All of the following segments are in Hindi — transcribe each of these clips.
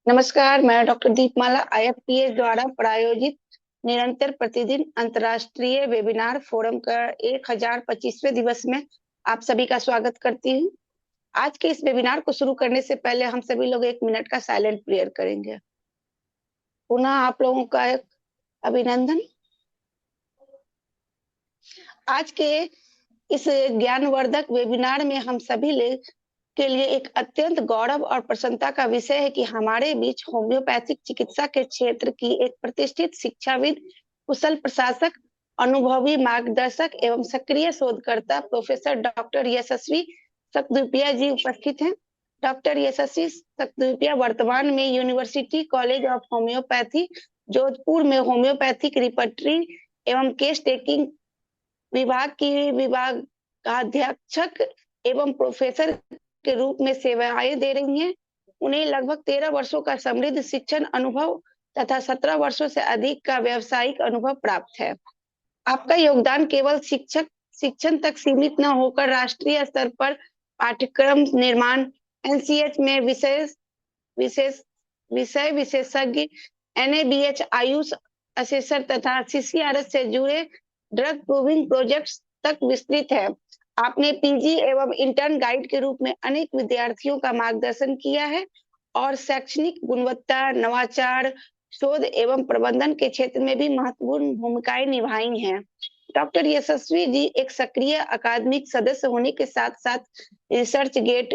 नमस्कार। मैं डॉक्टर दीपमाला आईएफपीएस द्वारा प्रायोजित निरंतर प्रतिदिन अंतर्राष्ट्रीय वेबिनार फोरम का 1025वें दिवस में आप सभी का स्वागत करती हूँ। आज के इस वेबिनार को शुरू करने से पहले हम सभी लोग 1 मिनट का साइलेंट प्रेयर करेंगे। पुनः आप लोगों का एक अभिनंदन। आज के इस ज्ञानवर्धक वेबिनार में हम सभी के लिए एक अत्यंत गौरव और प्रसन्नता का विषय है कि हमारे बीच होम्योपैथिक चिकित्सा के क्षेत्र की एक प्रतिष्ठित शिक्षाविद, कुशल प्रशासक, अनुभवी मार्गदर्शक एवं सक्रिय शोधकर्ता प्रोफेसर डॉक्टर यशस्वी सकदुपिया जी उपस्थित हैं। डॉक्टर यशस्वी सकदुपिया वर्तमान में university college of homeopathy Jodhpur में होम्योपैथिक रिपर्टरी एवं केस टेकिंग विभाग की विभागाध्यक्षक एवं प्रोफेसर के रूप में सेवाएं दे रही हैं। उन्हें लगभग 13 वर्षों का समृद्ध शिक्षण अनुभव तथा 17 वर्षों से अधिक का व्यावसायिक अनुभव प्राप्त है। आपका योगदान केवल शिक्षण तक सीमित न होकर राष्ट्रीय स्तर पर पाठ्यक्रम निर्माण, एनसीएच में विशेष विषय विशेषज्ञ, एनएबीएच आयुष असेसर तथा सीसीआरएस से जुड़े ड्रग प्रूविंग प्रोजेक्ट्स तक विस्तृत है। आपने पीजी एवं इंटर्न गाइड के रूप में अनेक विद्यार्थियों का मार्गदर्शन किया है और शैक्षणिक गुणवत्ता, नवाचार, शोध एवं प्रबंधन के क्षेत्र में भी महत्वपूर्ण भूमिकाएं निभाई हैं। डॉक्टर यशस्वी जी एक सक्रिय अकादमिक सदस्य होने के साथ साथ रिसर्च गेट,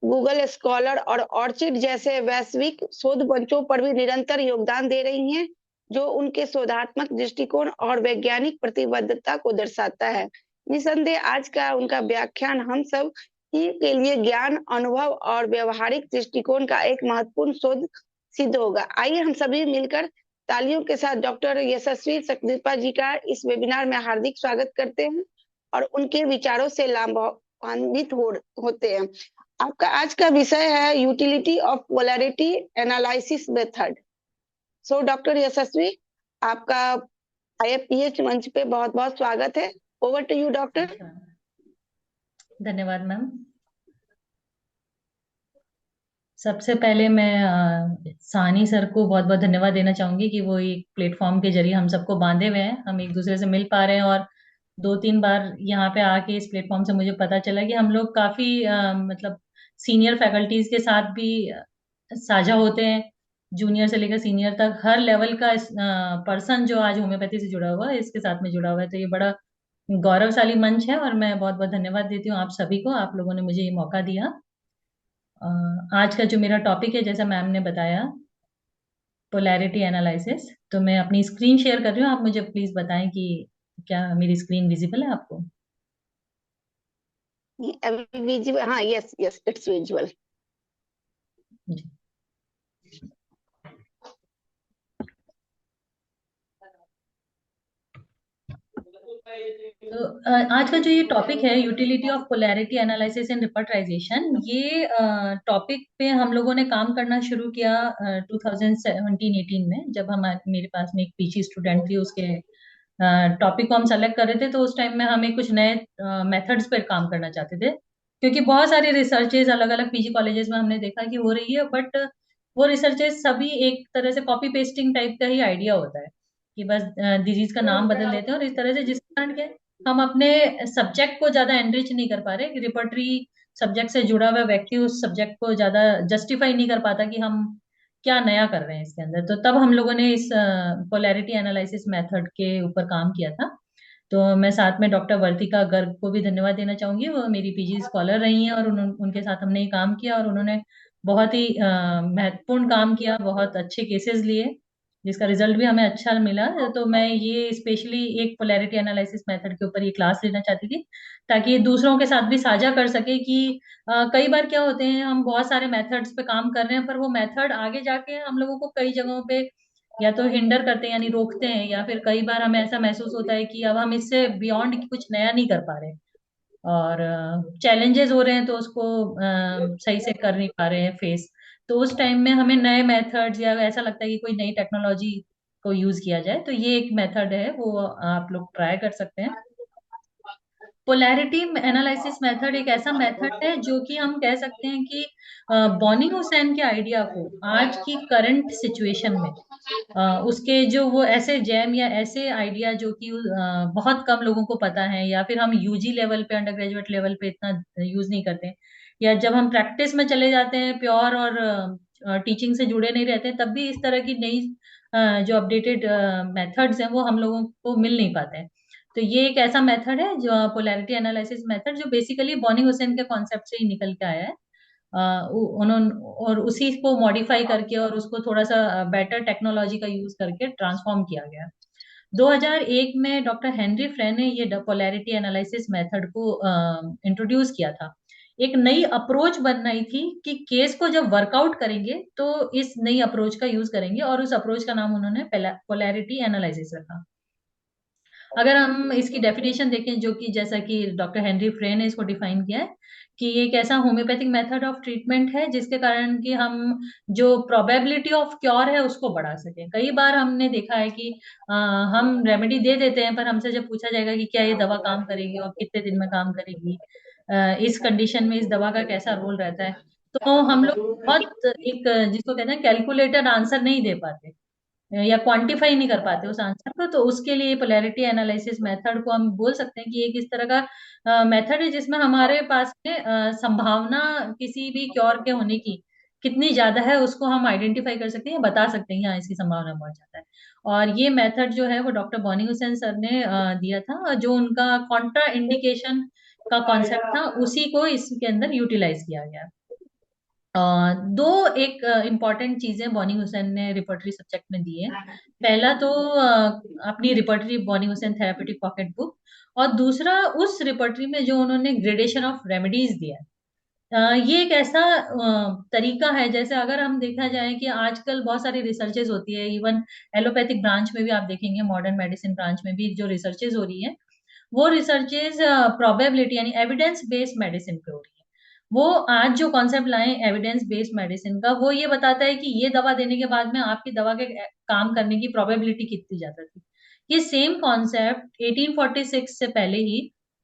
गूगल स्कॉलर और ऑर्चिड जैसे वैश्विक शोध मंचों पर भी निरंतर योगदान दे रही हैं, जो उनके शोधात्मक दृष्टिकोण और वैज्ञानिक प्रतिबद्धता को दर्शाता है। निसंदेह आज का उनका व्याख्यान हम सब ही के लिए ज्ञान, अनुभव और व्यवहारिक दृष्टिकोण का एक महत्वपूर्ण शोध सिद्ध होगा। आइए हम सभी मिलकर तालियों के साथ डॉक्टर यशस्वी सकदीपा जी का इस वेबिनार में हार्दिक स्वागत करते हैं और उनके विचारों से लाभान्वित होते हैं। आपका आज का विषय है utility of polarity analysis method. So doctor Yashasvi, आपका आईएफपीएच मंच पे बहुत बहुत स्वागत है। Over to you doctor. धन्यवाद मैम। सबसे पहले मैं सानी सर को बहुत बहुत धन्यवाद देना चाहूंगी कि वो एक प्लेटफॉर्म के जरिए हम सबको बांधे हुए हैं, हम एक दूसरे से मिल पा रहे हैं। और 2-3 बार यहाँ पे आके इस प्लेटफॉर्म से मुझे पता चला कि हम लोग काफी मतलब सीनियर फैकल्टीज के साथ भी साझा होते हैं। जूनियर से लेकर सीनियर तक हर लेवल का पर्सन जो आज होम्योपैथी से जुड़ा हुआ है, इसके साथ में जुड़ा हुआ है, तो ये बड़ा गौरवशाली मंच है और मैं बहुत बहुत धन्यवाद देती हूँ आप सभी को, आप लोगों ने मुझे ये मौका दिया। आज का जो मेरा टॉपिक है, जैसा मैम ने बताया, पोलैरिटी एनालिसिस, तो मैं अपनी स्क्रीन शेयर कर रही हूँ। आप मुझे प्लीज बताएं कि क्या मेरी स्क्रीन विजिबल है आपको? विजुअल, हाँ, यस यस, इट्स विजुअल। जी। तो आज का जो ये टॉपिक है, utility of polarity analysis in repertorization, ये टॉपिक पे हम लोगों ने काम करना शुरू किया 2017-18 में, जब हम मेरे पास में एक पीजी स्टूडेंट थी, उसके टॉपिक को हम सेलेक्ट कर रहे थे। तो उस टाइम में हमें कुछ नए मेथड्स पर काम करना चाहते थे, क्योंकि बहुत सारी रिसर्चेज अलग अलग पीजी कॉलेजेस में हमने देखा कि हो रही है, बट वो रिसर्चेज सभी एक तरह से कॉपी पेस्टिंग टाइप का ही आइडिया होता है कि बस डिजीज का नाम बदल देते हैं, और इस तरह से जिस कारण के हम अपने सब्जेक्ट को ज्यादा एनरिच नहीं कर पा रहे। रिपर्टरी सब्जेक्ट से जुड़ा हुआ व्यक्ति उस सब्जेक्ट को ज्यादा जस्टिफाई नहीं कर पाता कि हम क्या नया कर रहे हैं इसके अंदर। तो तब हम लोगों ने इस पोलैरिटी एनालिसिस मेथड के ऊपर काम किया था। तो मैं साथ में डॉक्टर वर्तिका गर्ग को भी धन्यवाद देना चाहूंगी, वो मेरी पीजी स्कॉलर रही हैं और उनके साथ हमने ये काम किया, और उन्होंने बहुत ही महत्वपूर्ण काम किया, बहुत अच्छे केसेस लिए, जिसका रिजल्ट भी हमें अच्छा मिला। तो मैं ये स्पेशली एक पोलैरिटी एनालिसिस मेथड के ऊपर ये क्लास लेना चाहती थी, ताकि दूसरों के साथ भी साझा कर सके कि कई बार क्या होते हैं, हम बहुत सारे मेथड्स पे काम कर रहे हैं, पर वो मेथड आगे जाके हम लोगों को कई जगहों पे या तो हिंडर करते हैं, यानी रोकते हैं, या फिर कई बार हमें ऐसा महसूस होता है कि अब हम इससे बियॉन्ड कुछ नया नहीं कर पा रहे, और चैलेंजेस हो रहे हैं, तो उसको सही से कर नहीं पा रहे हैं फेस। तो उस टाइम में हमें नए मेथड्स या ऐसा लगता है कि कोई नई टेक्नोलॉजी को यूज किया जाए, तो ये एक मेथड है, वो आप लोग ट्राई कर सकते हैं। पोलैरिटी एनालिसिस मेथड एक ऐसा मेथड है जो कि हम कह सकते हैं कि बॉनी हुसैन के आइडिया को आज की करंट सिचुएशन में उसके जो वो ऐसे जैम या ऐसे आइडिया जो कि बहुत कम लोगों को पता है, या फिर हम यूजी लेवल पे, अंडर ग्रेजुएट लेवल पे इतना यूज नहीं करते, या जब हम प्रैक्टिस में चले जाते हैं प्योर और टीचिंग से जुड़े नहीं रहते, तब भी इस तरह की नई जो अपडेटेड मेथड्स हैं वो हम लोगों को मिल नहीं पाते हैं। तो ये एक ऐसा मेथड है जो पोलैरिटी एनालिसिस मेथड, जो बेसिकली बॉनी हुसैन के कॉन्सेप्ट से ही निकल के आया है। उन्होंने और उसी को मॉडिफाई करके और उसको थोड़ा सा बेटर टेक्नोलॉजी का यूज करके ट्रांसफॉर्म किया गया। 2001 में डॉक्टर हेनरी फ्रे ने ये पोलैरिटी एनालिसिस मेथड को इंट्रोड्यूस किया था। एक नई अप्रोच बनाई थी कि केस को जब वर्कआउट करेंगे तो इस नई अप्रोच का यूज करेंगे, और उस अप्रोच का नाम उन्होंने पोलैरिटी एनालिसिस रखा। अगर हम इसकी डेफिनेशन देखें, जो कि जैसा कि डॉक्टर हेनरी फ्रे ने इसको डिफाइन किया है, कि एक ऐसा होम्योपैथिक मेथड ऑफ ट्रीटमेंट है जिसके कारण कि हम जो प्रोबेबिलिटी ऑफ क्योर है उसको बढ़ा सकें। कई बार हमने देखा है कि हम रेमेडी दे देते हैं, पर हमसे जब पूछा जाएगा कि क्या ये दवा काम करेगी और कितने दिन में काम करेगी, इस कंडीशन में इस दवा का कैसा रोल रहता है, तो हम लोग बहुत एक जिसको कहते हैं कैलकुलेटेड आंसर नहीं दे पाते या क्वांटिफाई नहीं कर पाते उस आंसर को। तो उसके लिए पोलैरिटी एनालिसिस मेथड को हम बोल सकते हैं कि एक इस तरह का मेथड है जिसमें हमारे पास में संभावना किसी भी क्योर के होने की कितनी ज्यादा है उसको हम आइडेंटिफाई कर सकते हैं, बता सकते हैं हाँ इसकी संभावना बहुत ज्यादा है। और ये मेथड जो है वो डॉक्टर बॉनी हुसैन सर ने दिया था, और जो उनका कॉन्ट्रा इंडिकेशन का कॉन्सेप्ट था उसी को इसके अंदर यूटिलाइज किया गया। दो एक इम्पॉर्टेंट चीजें बॉनी हुसैन ने रिपर्टरी सब्जेक्ट में दी है। पहला तो अपनी repertory Boenninghausen therapeutic pocket book, और दूसरा उस रिपर्टरी में जो उन्होंने ग्रेडेशन ऑफ रेमेडीज दिया है। ये एक ऐसा तरीका है, जैसे अगर हम देखा जाए कि आजकल बहुत सारी रिसर्चेज होती है, इवन एलोपैथिक ब्रांच में भी आप देखेंगे, मॉडर्न मेडिसिन ब्रांच में भी जो रिसर्चेज हो रही है, वो रिसर्चेज प्रोबेबिलिटी यानी एविडेंस बेस्ड मेडिसिन पे हो रही है। वो आज जो कॉन्सेप्ट लाए एविडेंस बेस्ड मेडिसिन का, वो ये बताता है कि ये दवा देने के बाद में आपकी दवा के काम करने की प्रोबेबिलिटी कितनी ज्यादा थी। ये सेम कॉन्सेप्ट 1846 से पहले ही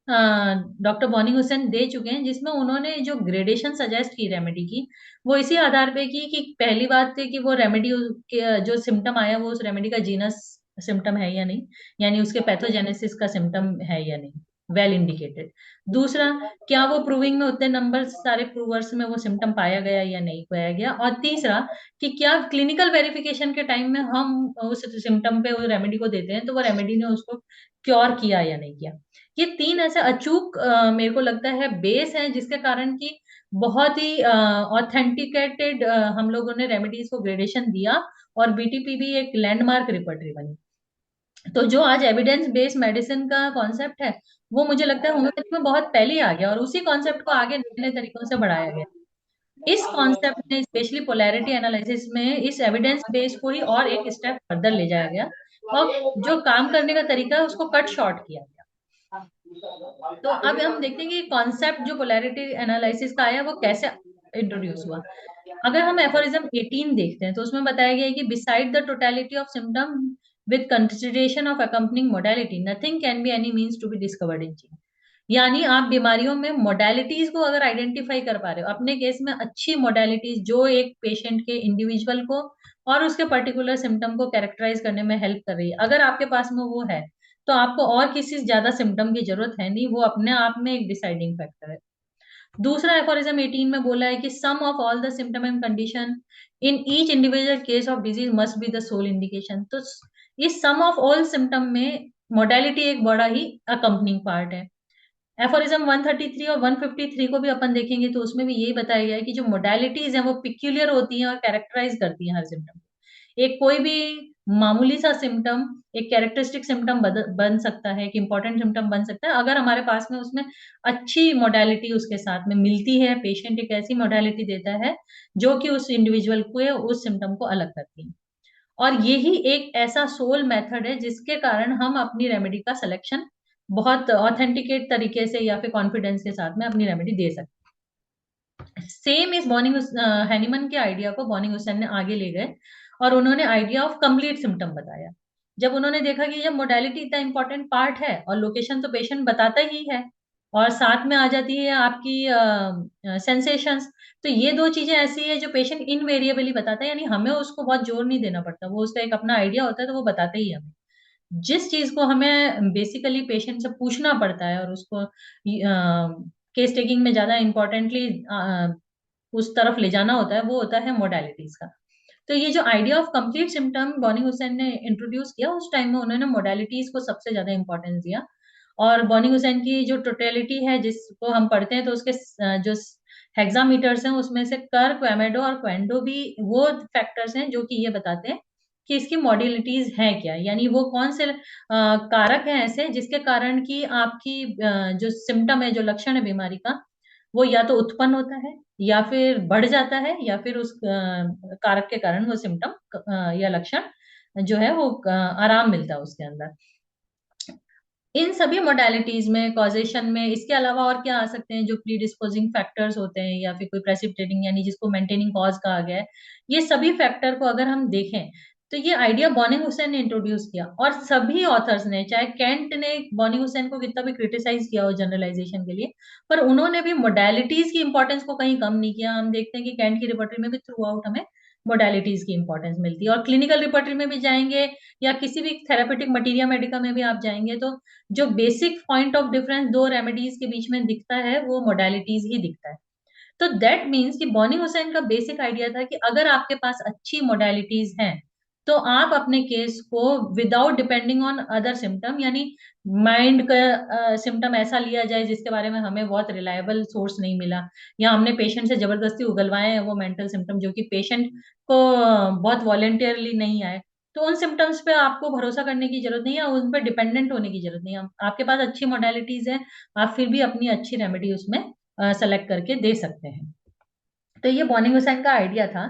डॉक्टर बॉनी हुसैन दे चुके हैं, जिसमें उन्होंने जो ग्रेडेशन सजेस्ट की रेमेडी की, वो इसी आधार पे की कि पहली बात थी कि वो रेमेडी के जो सिम्टम आया वो उस रेमेडी का जीनस सिम्टम है या नहीं, यानी उसके पैथोजेनेसिस का सिम्टम है या नहीं, वेल इंडिकेटेड। दूसरा, क्या वो प्रूविंग में उतने नंबर सारे प्रूवर्स में वो सिम्टम पाया गया या नहीं पाया गया। और तीसरा, कि क्या क्लिनिकल वेरिफिकेशन के टाइम में हम उस सिम्टम पे उस रेमेडी को देते हैं तो वो रेमेडी ने उसको क्योर किया या नहीं किया। ये तीन ऐसे अचूक मेरे को लगता है बेस है जिसके कारण कि बहुत ही ऑथेंटिकेटेड हम लोगों ने रेमेडीज को ग्रेडेशन दिया, और बीटीपी भी एक लैंडमार्क रिपर्टरी बनी। तो जो आज एविडेंस बेस्ड मेडिसिन का कॉन्सेप्ट है, वो मुझे लगता है होम्योपैथी में बहुत पहले ही आ गया, और उसी कॉन्सेप्ट को आगे नए नए तरीकों से बढ़ाया गया। इस कॉन्सेप्ट ने स्पेशली पोलैरिटी एनालिसिस में इस एविडेंस बेस को ही और एक स्टेप फर्दर ले जाया गया, और जो काम करने का तरीका है उसको कट शॉर्ट किया गया। तो अब हम देखते हैं कि कॉन्सेप्ट जो पोलैरिटी एनालिसिस का आया वो कैसे इंट्रोड्यूस हुआ। अगर हम एफोरिज्म 18 देखते हैं तो उसमें बताया गया है कि beside the totality of symptom with consideration of accompanying modality nothing can be any means to be discovered in gene. यानी आप बीमारियों में मोडालिटीज को अगर आइडेंटिफाई कर पा रहे हो, अपने केस में अच्छी मोडालिटीज जो एक पेशेंट के इंडिविजुअल को और उसके पर्टिकुलर सिम्टम को कैरेक्टराइज करने में हेल्प कर रही है, अगर आपके पास में वो है तो आपको और किसी ज्यादा सिम्टम की जरूरत है नहीं, वो अपने आप में एक डिसाइडिंग फैक्टर है। दूसरा एफोरिज्म 18 में बोला है कि sum of all the symptom and condition in each individual case of disease must be the sole indication. तो इस सम ऑफ ऑल सिम्टम में मोडालिटी एक बड़ा ही अकम्पनिंग पार्ट है। एफोरिज्म 133 और 153 को भी अपन देखेंगे तो उसमें भी यही बताया गया है कि जो मोडालिटीज हैं वो पिक्यूलियर होती हैं और कैरेक्टराइज करती हैं हर सिम्टम। एक कोई भी मामूली सा सिम्टम एक कैरेक्टरिस्टिक सिम्टम बन सकता है, एक इंपॉर्टेंट सिम्टम बन सकता है, अगर हमारे पास में उसमें अच्छी मोडालिटी उसके साथ में मिलती है, पेशेंट एक ऐसी मोडालिटी देता है जो कि उस इंडिविजुअल को या उस सिम्टम को अलग करती है। और यही एक ऐसा सोल मेथड है जिसके कारण हम अपनी रेमेडी का सिलेक्शन बहुत ऑथेंटिकेट तरीके से या फिर कॉन्फिडेंस के साथ में अपनी रेमेडी दे सकते हैं। सेम इस बॉर्निंग हैनीमन के आइडिया को बॉर्निंग हुसैन ने आगे ले गए, और उन्होंने आइडिया ऑफ कंप्लीट सिम्टम बताया। जब उन्होंने देखा कि जब मोडालिटी इतना इंपॉर्टेंट पार्ट है और लोकेशन तो पेशेंट बताता ही है, और साथ में आ जाती है आपकी सेंसेशंस। तो ये दो चीजें ऐसी है जो पेशेंट इनवेरिएबली बताता है, यानी हमें उसको बहुत जोर नहीं देना पड़ता, वो उसका एक अपना आइडिया होता है तो वो बताते ही है हमें। जिस चीज को हमें बेसिकली पेशेंट से पूछना पड़ता है और उसको केस टेकिंग में ज्यादा इंपॉर्टेंटली उस तरफ ले जाना होता है, वो होता है मोडालिटीज का। तो ये जो idea of complete symptom Boenninghausen ने इंट्रोड्यूस किया, उस टाइम में उन्होंने मोडालिटीज को सबसे ज्यादा इंपॉर्टेंस दिया। और बॉनी हुसैन की जो टोटेलिटी है जिसको हम पढ़ते हैं, तो उसके जो हेक्सामीटर्स हैं उसमें से कर, क्वेमेडो और क्वेंडो भी वो फैक्टर्स हैं जो कि ये बताते हैं कि इसकी मॉड्यूलिटीज हैं क्या, यानी वो कौन से कारक हैं ऐसे जिसके कारण कि आपकी जो सिम्टम है, जो लक्षण है बीमारी का, वो या तो उत्पन्न होता है या फिर बढ़ जाता है, या फिर उस कारक के कारण वो सिम्टम या लक्षण जो है वो आराम मिलता है उसके अंदर। इन सभी मोडालिटीज में, कॉजेशन में, इसके अलावा और क्या आ सकते हैं जो प्री डिस्पोजिंग फैक्टर्स होते हैं या फिर कोई प्रेसिपिटेटिंग, यानी जिसको मेंटेनिंग कॉज कहा गया है, ये सभी फैक्टर को अगर हम देखें तो ये आइडिया बॉनी हुसैन ने इंट्रोड्यूस किया। और सभी ऑथर्स ने, चाहे कैंट ने बॉनी हुसैन को कितना भी क्रिटिसाइज किया हो जनरलाइजेशन के लिए, पर उन्होंने भी मोडालिटीज की इंपॉर्टेंस को कहीं कम नहीं किया। हम देखते हैं कि कैंट की रिपोर्टरी में भी थ्रू आउट हमें मोडालिटीज की इंपॉर्टेंस मिलती है। और क्लिनिकल रिपोर्टरी में भी जाएंगे या किसी भी थेरापेटिक मटीरिया मेडिका में भी आप जाएंगे तो जो बेसिक पॉइंट ऑफ डिफरेंस दो रेमेडीज के बीच में दिखता है वो मोडालिटीज ही दिखता है। तो दैट मीन्स कि बॉनी हुसैन का बेसिक आइडिया था कि अगर आपके पास अच्छी मोडालिटीज हैं तो आप अपने केस को without depending on other symptom, यानी माइंड का सिम्टम ऐसा लिया जाए जिसके बारे में हमें बहुत रिलायबल सोर्स नहीं मिला, या हमने पेशेंट से जबरदस्ती उगलवाए हैं वो मेंटल सिम्टम जो कि पेशेंट को बहुत वॉलेंटियरली नहीं आए, तो उन सिम्टम्स पे आपको भरोसा करने की जरूरत नहीं है, उन पर डिपेंडेंट होने की जरूरत नहीं है। आपके पास अच्छी मोडालिटीज है, आप फिर भी अपनी अच्छी रेमेडी उसमें सेलेक्ट करके दे सकते हैं। तो ये बॉनिंग हुसैन का आइडिया था।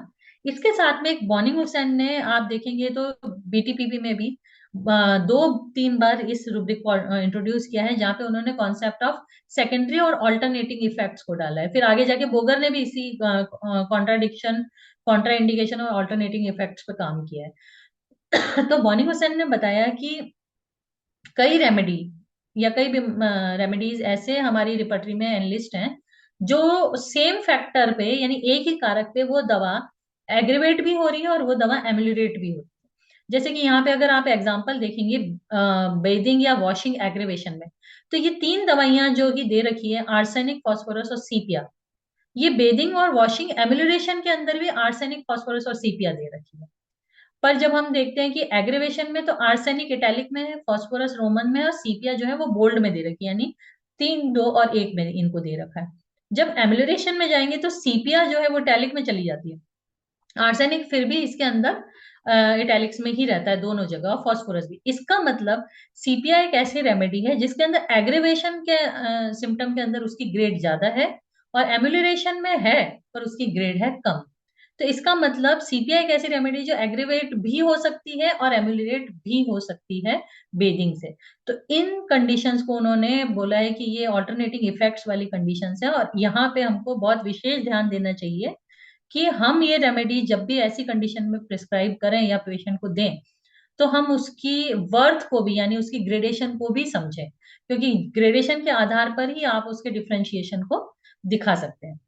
इसके साथ में एक बॉनिंग हुसैन ने, आप देखेंगे तो बीटीपीपी में भी दो तीन बार इस रूब्रिक को इंट्रोड्यूस किया है, जहाँ पे उन्होंने कॉन्सेप्ट ऑफ सेकेंडरी और ऑल्टरनेटिंग इफेक्ट्स को डाला है। फिर आगे जाके बोगर ने भी इसी कॉन्ट्राडिक्शन, कॉन्ट्रा इंडिकेशन और ऑल्टरनेटिंग इफेक्ट्स पे काम किया है। तो बॉनिंग हुसैन ने बताया कि कई रेमेडी या कई रेमेडीज ऐसे हमारी रिपर्टरी में एनलिस्ट हैं जो सेम फैक्टर पे, यानी एक ही कारक पे वो दवा एग्रीवेट भी हो रही है और वो दवा एमिलिरेट भी हो रही है। जैसे कि यहाँ पे अगर आप एग्जांपल देखेंगे बेदिंग या वॉशिंग एग्रीवेशन में, तो ये तीन दवाइयां जो कि दे रखी है, आर्सेनिक, फास्फोरस और सीपिया, ये बेदिंग और वॉशिंग एमिलिरेशन के अंदर भी आर्सेनिक, फास्फोरस और सीपिया दे रखी है। पर जब हम देखते हैं कि एग्रीवेशन में तो आर्सेनिक इटैलिक में है, फास्फोरस रोमन में है, और सीपिया जो है वो बोल्ड में दे रखी है, यानी 3, 2 और 1 में इनको दे रखा है। जब एमिलोरेशन में जाएंगे तो सीपिया जो है वो इटैलिक में चली जाती है, आर्सेनिक फिर भी इसके अंदर इटैलिक्स में ही रहता है दोनों जगह, और फास्फोरस भी। इसका मतलब सीपिया एक ऐसी रेमेडी है जिसके अंदर एग्रीवेशन के सिम्टम के अंदर उसकी ग्रेड ज्यादा है, और एम्यूलरेशन में है पर उसकी ग्रेड है कम। तो इसका मतलब सीपिया एक ऐसी रेमेडी जो एग्रीवेट भी हो सकती है और एम्यूलरेट भी हो सकती है बेदिंग से। तो इन कंडीशंस को उन्होंने बोला है कि ये ऑल्टरनेटिंग इफेक्ट्स वाली कंडीशंस है, और यहाँ पे हमको बहुत विशेष ध्यान देना चाहिए कि हम ये रेमेडी जब भी ऐसी कंडीशन में प्रिस्क्राइब करें या पेशेंट को दें तो हम उसकी वर्थ को भी, यानी उसकी ग्रेडेशन को भी समझें, क्योंकि ग्रेडेशन के आधार पर ही आप उसके डिफरेंशिएशन को दिखा सकते हैं।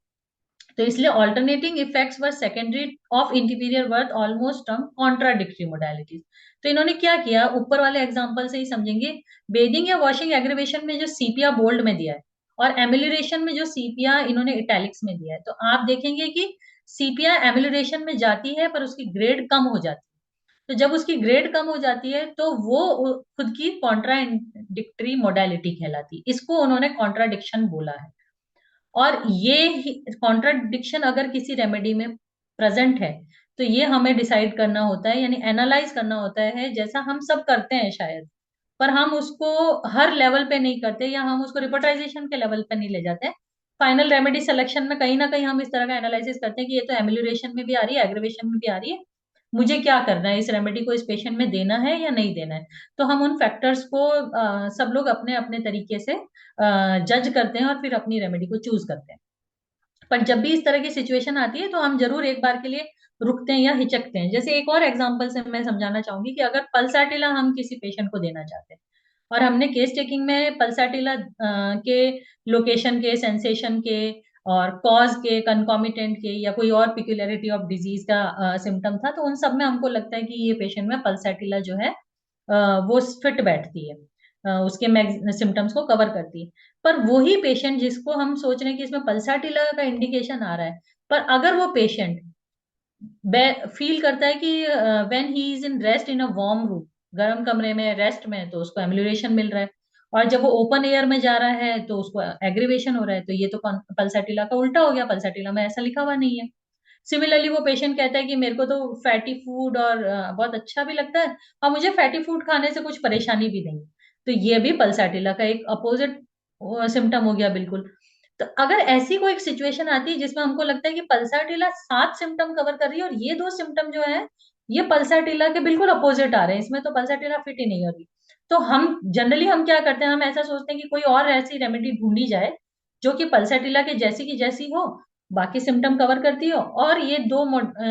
तो इसलिए alternating effects were secondary of interior worth almost term contradictory modalities. तो इन्होंने क्या किया, ऊपर वाले एग्जांपल से ही समझेंगे। बेदिंग या वॉशिंग एग्रीवेशन में जो सीपिया बोल्ड में दिया है और एमिलिरेशन में जो सीपिया इन्होंने इटैलिक्स में दिया है, तो आप देखेंगे कि सीपिया एमिलिरेशन में जाती है पर उसकी ग्रेड कम हो जाती है। तो जब उसकी ग्रेड कम हो जाती है तो वो खुद की कॉन्ट्राडिक्टरी मोडालिटी कहलाती है, इसको उन्होंने कॉन्ट्राडिक्शन बोला है। और ये कॉन्ट्राडिक्शन अगर किसी रेमेडी में प्रेजेंट है तो ये हमें डिसाइड करना होता है, यानी एनालाइज करना होता है, जैसा हम सब करते हैं शायद, पर हम उसको हर लेवल पे नहीं करते, या हम उसको रिपोर्टाइजेशन के लेवल पे नहीं ले जाते। फाइनल रेमेडी सिलेक्शन में कहीं ना कहीं हम इस तरह का एनालिसिस करते हैं कि ये तो एमिलिरेशन में भी आ रही है, एग्रीवेशन में भी आ रही है, मुझे क्या करना है, इस रेमेडी को इस पेशेंट में देना है या नहीं देना है। तो हम उन फैक्टर्स को सब लोग अपने अपने तरीके से जज करते हैं और फिर अपनी रेमेडी को चूज करते हैं। पर जब भी इस तरह की सिचुएशन आती है तो हम जरूर एक बार के लिए रुकते हैं या हिचकते हैं। जैसे एक और एग्जांपल से मैं समझाना चाहूंगी कि अगर पल्साटिला हम किसी पेशेंट को देना चाहते हैं, और हमने केस टेकिंग में पल्साटिला के लोकेशन के, सेंसेशन के और कॉज के, कंकॉमिटेंट के या कोई और पिक्यूलरिटी ऑफ डिजीज का सिम्टम था, तो उन सब में हमको लगता है कि ये पेशेंट में पल्साटिला जो है वो फिट बैठती है, उसके सिम्टम्स को कवर करती है। पर वही पेशेंट जिसको हम सोच रहे हैं कि इसमें पल्साटिला का इंडिकेशन आ रहा है, पर अगर वो पेशेंट फील करता है कि when he is in rest in a warm room, गर्म कमरे में रेस्ट में, तो उसको एम्यूलेशन मिल रहा है, और जब वो ओपन एयर में जा रहा है तो उसको एग्रीवेशन हो रहा है, तो ये तो पल्साटिला का उल्टा हो गया, पल्साटिला में ऐसा लिखा हुआ नहीं है। सिमिलरली वो पेशेंट कहता है कि मेरे को तो फैटी फूड और बहुत अच्छा भी लगता है, और मुझे फैटी फूड खाने से कुछ परेशानी भी नहीं, तो ये भी पल्साटिला का एक अपोजिट सिम्टम हो गया बिल्कुल। तो अगर ऐसी कोई सिचुएशन आती है जिसमें हमको लगता है कि पल्साटिला 7 सिम्टम कवर कर रही है और ये 2 सिम्टम जो है ये पल्साटिला के बिल्कुल अपोजिट आ रहे हैं, इसमें तो पल्साटिला फिट ही नहीं हो रही, तो हम जनरली हम क्या करते हैं, हम ऐसा सोचते हैं कि कोई और ऐसी रेमेडी ढूंढी जाए जो कि पल्साटिला के जैसी की जैसी हो, बाकी सिम्टम कवर करती हो, और ये दो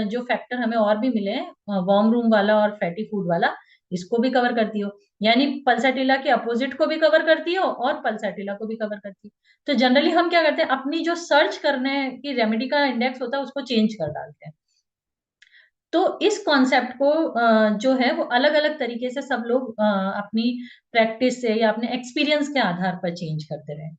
जो फैक्टर हमें और भी मिले हैं, वार्म रूम वाला और फैटी फूड वाला, इसको भी कवर करती हो, यानी पल्साटिला के अपोजिट को भी कवर करती हो और पल्साटिला को भी कवर करती हो। तो जनरली हम क्या करते हैं, अपनी जो सर्च करने की रेमेडी का इंडेक्स होता है उसको चेंज कर डालते हैं। तो इस कॉन्सेप्ट को जो है वो अलग अलग तरीके से सब लोग अपनी प्रैक्टिस से या अपने एक्सपीरियंस के आधार पर चेंज करते रहे।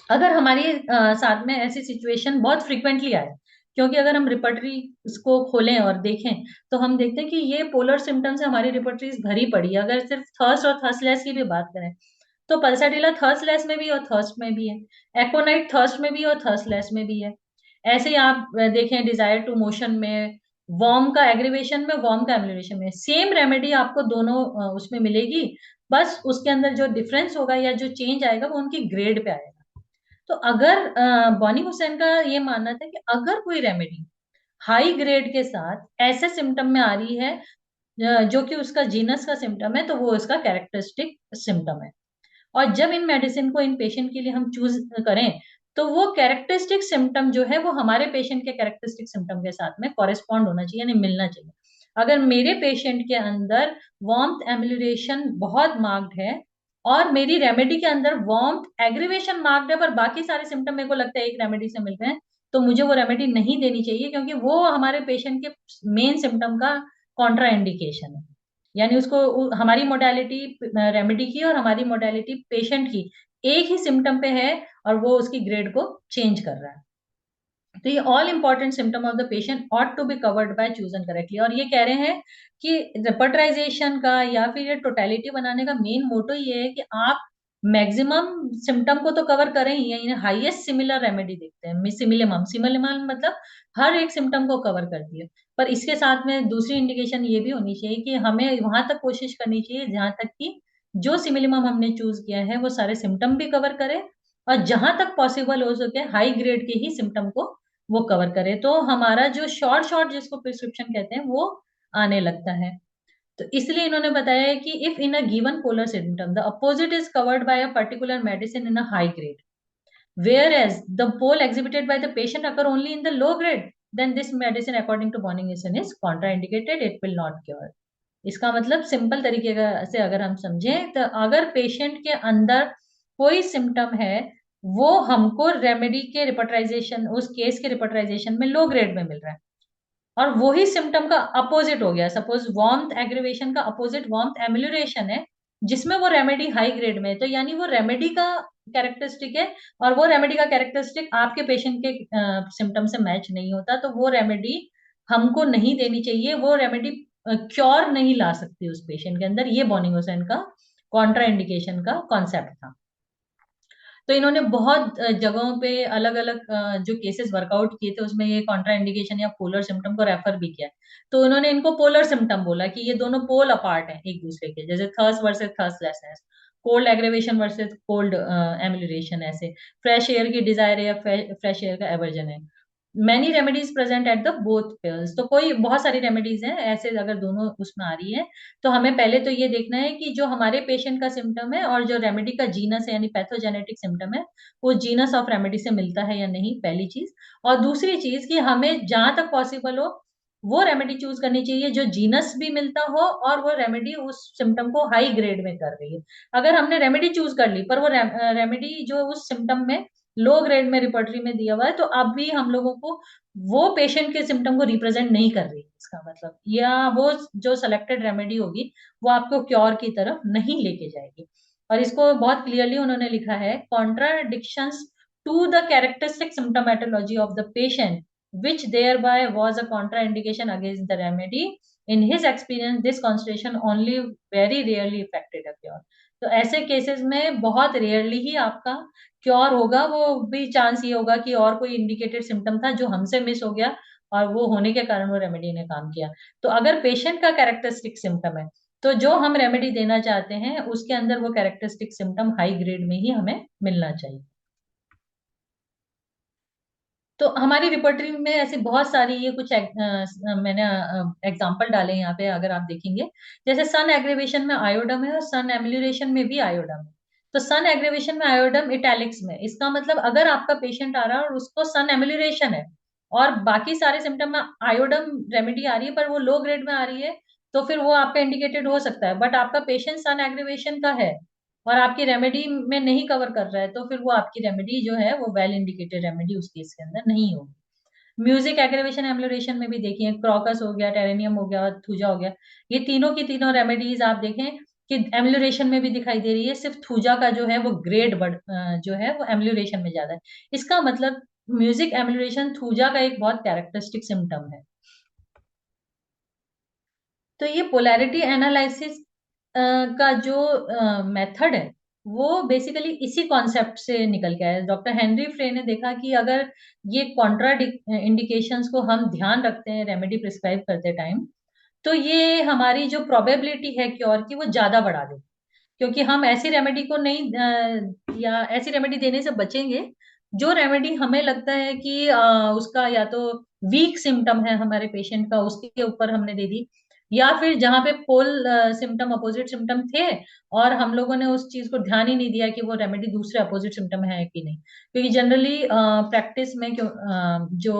अगर हमारे साथ में ऐसी सिचुएशन बहुत फ्रिक्वेंटली आए, क्योंकि अगर हम रिपर्टरी इसको खोलें और देखें तो हम देखते हैं कि ये पोलर सिम्टम्स से हमारी रिपर्टरीज भरी पड़ी है। अगर सिर्फ थर्स्ट और थर्स्टलेस की भी बात करें तो पल्साटिला थर्स्टलेस में भी और थर्स्ट में भी है, एकोनाइट थर्स्ट में भी और थर्स्टलेस में भी है। ऐसे ही आप देखें डिजायर टू मोशन में, वार्म का एग्रीवेशन में, वार्म का एम्यूलेशन में, सेम रेमेडी आपको दोनों उसमें मिलेगी, बस उसके अंदर जो डिफरेंस होगा या जो चेंज आएगा वो उनकी ग्रेड पे आएगा। तो अगर बॉनी हुसैन का ये मानना था कि अगर कोई रेमेडी हाई ग्रेड के साथ ऐसे सिम्टम में आ रही है जो कि उसका जीनस का सिम्टम है, तो वो उसका कैरेक्टरिस्टिक सिम्टम है, और जब इन मेडिसिन को इन पेशेंट के लिए हम चूज करें तो वो कैरेक्टरिस्टिक सिम्टम जो है वो हमारे पेशेंट के कैरेक्टरिस्टिक सिम्टम के साथ में कॉरेस्पॉन्ड होना चाहिए, यानी मिलना चाहिए। अगर मेरे पेशेंट के अंदर वार्मथ एम्यूलेशन बहुत मार्क्ड है और मेरी रेमेडी के अंदर वार्मथ एग्रीवेशन मार्क्ड है, पर बाकी सारे सिम्टम मेरे को लगता है एक रेमेडी से मिल रहे हैं, तो मुझे वो रेमेडी नहीं देनी चाहिए, क्योंकि वो हमारे पेशेंट के मेन सिम्टम का कॉन्ट्रा इंडिकेशन है। यानी उसको हमारी मोडालिटी रेमेडी की और हमारी मोडालिटी पेशेंट की एक ही सिम्टम पे है, और वो उसकी ग्रेड को चेंज कर रहा है। तो ये all important symptom of the patient ought to be covered by chosen correctly. और ये कह रहे हैं कि रेपर्टराइजेशन का या फिर ये टोटलिटी बनाने का मेन मोटो ये है कि आप मैक्सिमम सिम्टम को तो कवर करें ही, हाईएस्ट सिमिलर रेमेडी देखते हैं, सिमिलिमम, सिमिलिमम मतलब हर एक सिम्टम को कवर करती है। पर इसके साथ में दूसरी इंडिकेशन ये भी होनी चाहिए कि हमें वहां तक कोशिश करनी चाहिए जहां तक कि जो सिमिलिमम हमने चूज किया है वो सारे सिम्टम भी कवर करे, और जहां तक पॉसिबल हो सके हाई ग्रेड के ही सिम्टम को वो कवर करे, तो हमारा जो शॉर्ट शॉर्ट जिसको प्रिस्क्रिप्शन कहते हैं वो आने लगता है। तो इसलिए इन्होंने बताया है कि if in a given polar symptom the opposite is covered by a particular medicine in a high grade, whereas the pole exhibited by the patient occur only in the low grade, then this medicine according to Bonning-Wilson is contraindicated, it will not cure। इसका मतलब सिंपल तरीके से अगर हम समझें तो अगर पेशेंट के अंदर कोई सिम्टम है वो हमको रेमेडी के रिपर्टराइजेशन, उस केस के रिपर्टराइजेशन में लो ग्रेड में मिल रहा है, और वही सिम्टम का अपोजिट हो गया, सपोज वार्मथ एग्रीवेशन का अपोजिट वार्मथ एम्यूलेशन है जिसमें वो रेमेडी हाई ग्रेड में है, तो यानी वो रेमेडी का कैरेक्टरिस्टिक है और वो रेमेडी का कैरेक्टरिस्टिक आपके पेशेंट के सिम्टम से मैच नहीं होता, तो वो रेमेडी हमको नहीं देनी चाहिए, वो रेमेडी क्योर नहीं ला सकती उस पेशेंट के अंदर। ये बॉनिंग हुसैन का कॉन्ट्रा इंडिकेशन का कॉन्सेप्ट था। तो इन्होंने बहुत जगहों पे अलग अलग जो केसेस वर्कआउट किए थे उसमें ये कॉन्ट्रा इंडिकेशन या पोलर सिम्टम को रेफर भी किया, तो उन्होंने इनको पोलर सिम्टम बोला कि ये दोनों पोल अपार्ट हैं एक दूसरे के, जैसे thirst versus thirstlessness, cold aggravation versus cold amelioration, ऐसे फ्रेश एयर की डिजायर या फ्रेश एयर का एवर्जन है। Many remedies present at the both pairs, तो कोई बहुत सारी रेमेडीज हैं ऐसे, अगर दोनों उसमें आ रही है तो हमें पहले तो ये देखना है कि जो हमारे पेशेंट का सिम्टम है और जो रेमेडी का जीनस है यानी पैथोजेनेटिक सिम्टम है वो जीनस ऑफ रेमेडी से मिलता है या नहीं, पहली चीज। और दूसरी चीज कि हमें जहां तक पॉसिबल हो वो रेमेडी चूज करनी चाहिए जो जीनस भी मिलता हो और वो रेमेडी उस सिम्टम को हाई ग्रेड में कर रही है। अगर हमने रेमेडी चूज कर ली पर वो रेमेडी जो उस सिम्टम में लो ग्रेड में रिपर्टरी में दिया हुआ है, तो अब भी हम लोगों को वो पेशेंट के सिम्टम को रिप्रेजेंट नहीं कर रही है, इसका मतलब, या वो जो सेलेक्टेड रेमेडी होगी वो आपको क्योर की तरफ नहीं लेके जाएगी। और इसको बहुत क्लियरली उन्होंने लिखा है, contradictions to the characteristic symptomatology of the patient which thereby was a contraindication against the remedy. In his experience, this consultation only very rarely affected a cure. तो ऐसे केसेस में बहुत रेयरली ही आपका क्योर होगा, वो भी चांस ये होगा कि और कोई इंडिकेटेड सिम्टम था जो हमसे मिस हो गया और वो होने के कारण वो रेमेडी ने काम किया। तो अगर पेशेंट का कैरेक्टरिस्टिक सिम्टम है तो जो हम रेमेडी देना चाहते हैं उसके अंदर वो कैरेक्टरिस्टिक सिम्टम हाई ग्रेड में ही हमें मिलना चाहिए। तो हमारी रिपर्टरी में ऐसी बहुत सारी, ये कुछ मैंने एग्जांपल डाले यहाँ पे, अगर आप देखेंगे, जैसे सन एग्रीवेशन में आयोडम है और सन एम्यूलेशन में भी आयोडम है। तो सन एग्रीवेशन में आयोडम इटैलिक्स में, इसका मतलब अगर आपका पेशेंट आ रहा है और उसको सन एम्यूलेशन है और बाकी सारे सिम्टम में आयोडम रेमेडी आ रही है पर वो लो ग्रेड में आ रही है, तो फिर वो आपका इंडिकेटेड हो सकता है। बट आपका पेशेंट सन एग्रीवेशन का है और आपकी रेमेडी में नहीं कवर कर रहा है, तो फिर वो आपकी रेमेडी जो है वो वेल इंडिकेटेड रेमेडी उस केस के अंदर नहीं होगी। म्यूजिक एग्रेवेशन एम्युलरेशन में भी देखिए, क्रॉकस हो गया, टेरेनियम हो गया, थूजा हो गया, ये तीनों की तीनों रेमेडीज आप देखें कि एम्युलरेशन में भी दिखाई दे रही है। सिर्फ थूजा का जो है वो ग्रेड जो है वो एम्युलरेशन में ज्यादा है। इसका मतलब म्यूजिक एम्युलरेशन थूजा का एक बहुत कैरेक्टरिस्टिक सिम्टम है। तो ये पोलैरिटी एनालिसिस का जो मेथड है वो बेसिकली इसी कॉन्सेप्ट से निकल के आया है। डॉक्टर हेनरी फ्रे ने देखा कि अगर ये कॉन्ट्रा इंडिकेशंस को हम ध्यान रखते हैं रेमेडी प्रिस्क्राइब करते टाइम, तो ये हमारी जो प्रोबेबिलिटी है क्योर की वो ज्यादा बढ़ा देगी। क्योंकि हम ऐसी रेमेडी को नहीं या ऐसी रेमेडी देने से बचेंगे जो रेमेडी हमें लगता है कि उसका या तो वीक सिम्टम है हमारे पेशेंट का, उसके ऊपर हमने दे दी, या फिर जहां पे पोल सिम्टम अपोजिट सिम्टम थे और हम लोगों ने उस चीज को ध्यान ही नहीं दिया कि वो रेमेडी दूसरे अपोजिट सिम्टम है कि नहीं। क्योंकि जनरली प्रैक्टिस में जो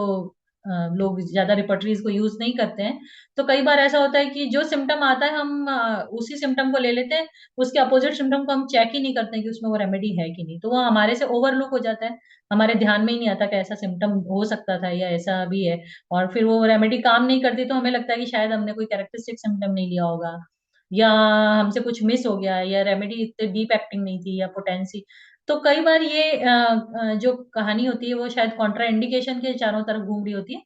लोग ज्यादा रिपर्टरीज को यूज नहीं करते हैं, तो कई बार ऐसा होता है कि जो सिम्टम आता है हम उसी सिम्टम को ले लेते हैं, उसके अपोजिट सिम्टम को हम चेक ही नहीं करते हैं कि उसमें वो रेमेडी है कि नहीं, तो वो हमारे से ओवरलुक हो जाता है। हमारे ध्यान में ही नहीं आता कि ऐसा सिम्टम हो सकता था या ऐसा भी है। और फिर वो रेमेडी काम नहीं करती तो हमें लगता है कि शायद हमने कोई कैरेक्टरिस्टिक सिम्टम नहीं लिया होगा, या हमसे कुछ मिस हो गया, या रेमेडी इतनी डीप एक्टिंग नहीं थी, या पोटेंसी। तो कई बार ये जो कहानी होती है वो शायद कॉन्ट्रा इंडिकेशन के चारों तरफ घूम रही होती है।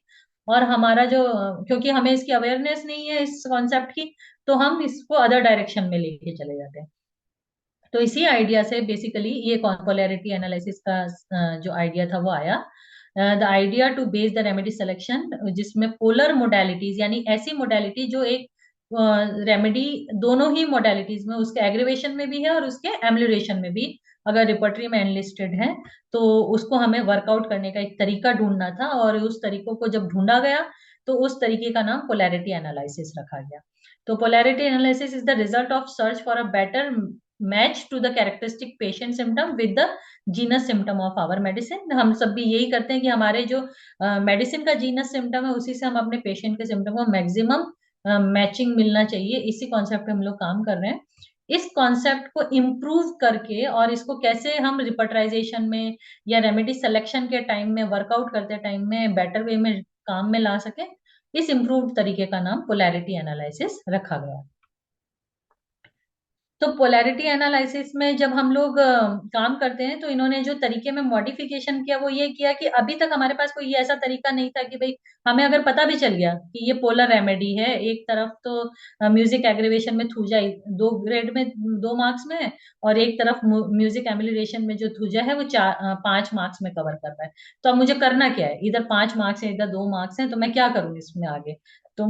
और हमारा जो, क्योंकि हमें इसकी अवेयरनेस नहीं है इस कॉन्सेप्ट की, तो हम इसको अदर डायरेक्शन में लेके चले जाते हैं। तो इसी आइडिया से बेसिकली ये पोलैरिटी एनालिसिस का जो आइडिया था वो आया। The idea to base the remedy selection, जिसमें पोलर मोडालिटीज, यानी ऐसी मोडालिटी जो एक रेमेडी दोनों ही मोडालिटीज में, उसके एग्रीवेशन में भी है और उसके एम्युलेशन में भी अगर रिपर्टरी में एनलिस्टेड है, तो उसको हमें वर्कआउट करने का एक तरीका ढूंढना था। और उस तरीकों को जब ढूंढा गया तो उस तरीके का नाम पोलैरिटी एनालिसिस रखा गया। तो polarity analysis is the result of search for a better match to the characteristic patient symptom with the genus symptom of our medicine. हम सब भी यही करते हैं कि हमारे जो मेडिसिन का जीनस सिम्टम है उसी से हम अपने पेशेंट के सिम्टम को मैक्सिमम मैचिंग मिलना चाहिए, इसी कॉन्सेप्ट पे हम लोग काम कर रहे हैं। इस कॉन्सेप्ट को इम्प्रूव करके और इसको कैसे हम रिपर्टराइजेशन में या रेमेडी सिलेक्शन के टाइम में, वर्कआउट करते टाइम में बेटर वे में काम में ला सके, इस इम्प्रूव तरीके का नाम पोलैरिटी एनालिसिस रखा गया। तो पोलैरिटी एनालिसिस में जब हम लोग काम करते हैं तो इन्होंने जो तरीके में मॉडिफिकेशन किया वो ये किया कि अभी तक हमारे पास कोई ऐसा तरीका नहीं था कि भाई हमें अगर पता भी चल गया कि ये पोलर रेमेडी है, एक तरफ तो म्यूजिक एग्रीवेशन में थूजा 2 ग्रेड में 2 मार्क्स में है, और एक तरफ म्यूजिक एम्युलेशन में जो थूजा है वो 5 मार्क्स में कवर कर रहा है। तो अब मुझे करना क्या है, इधर 5 मार्क्स है इधर 2 मार्क्स है, तो मैं क्या करूँ इसमें आगे। तो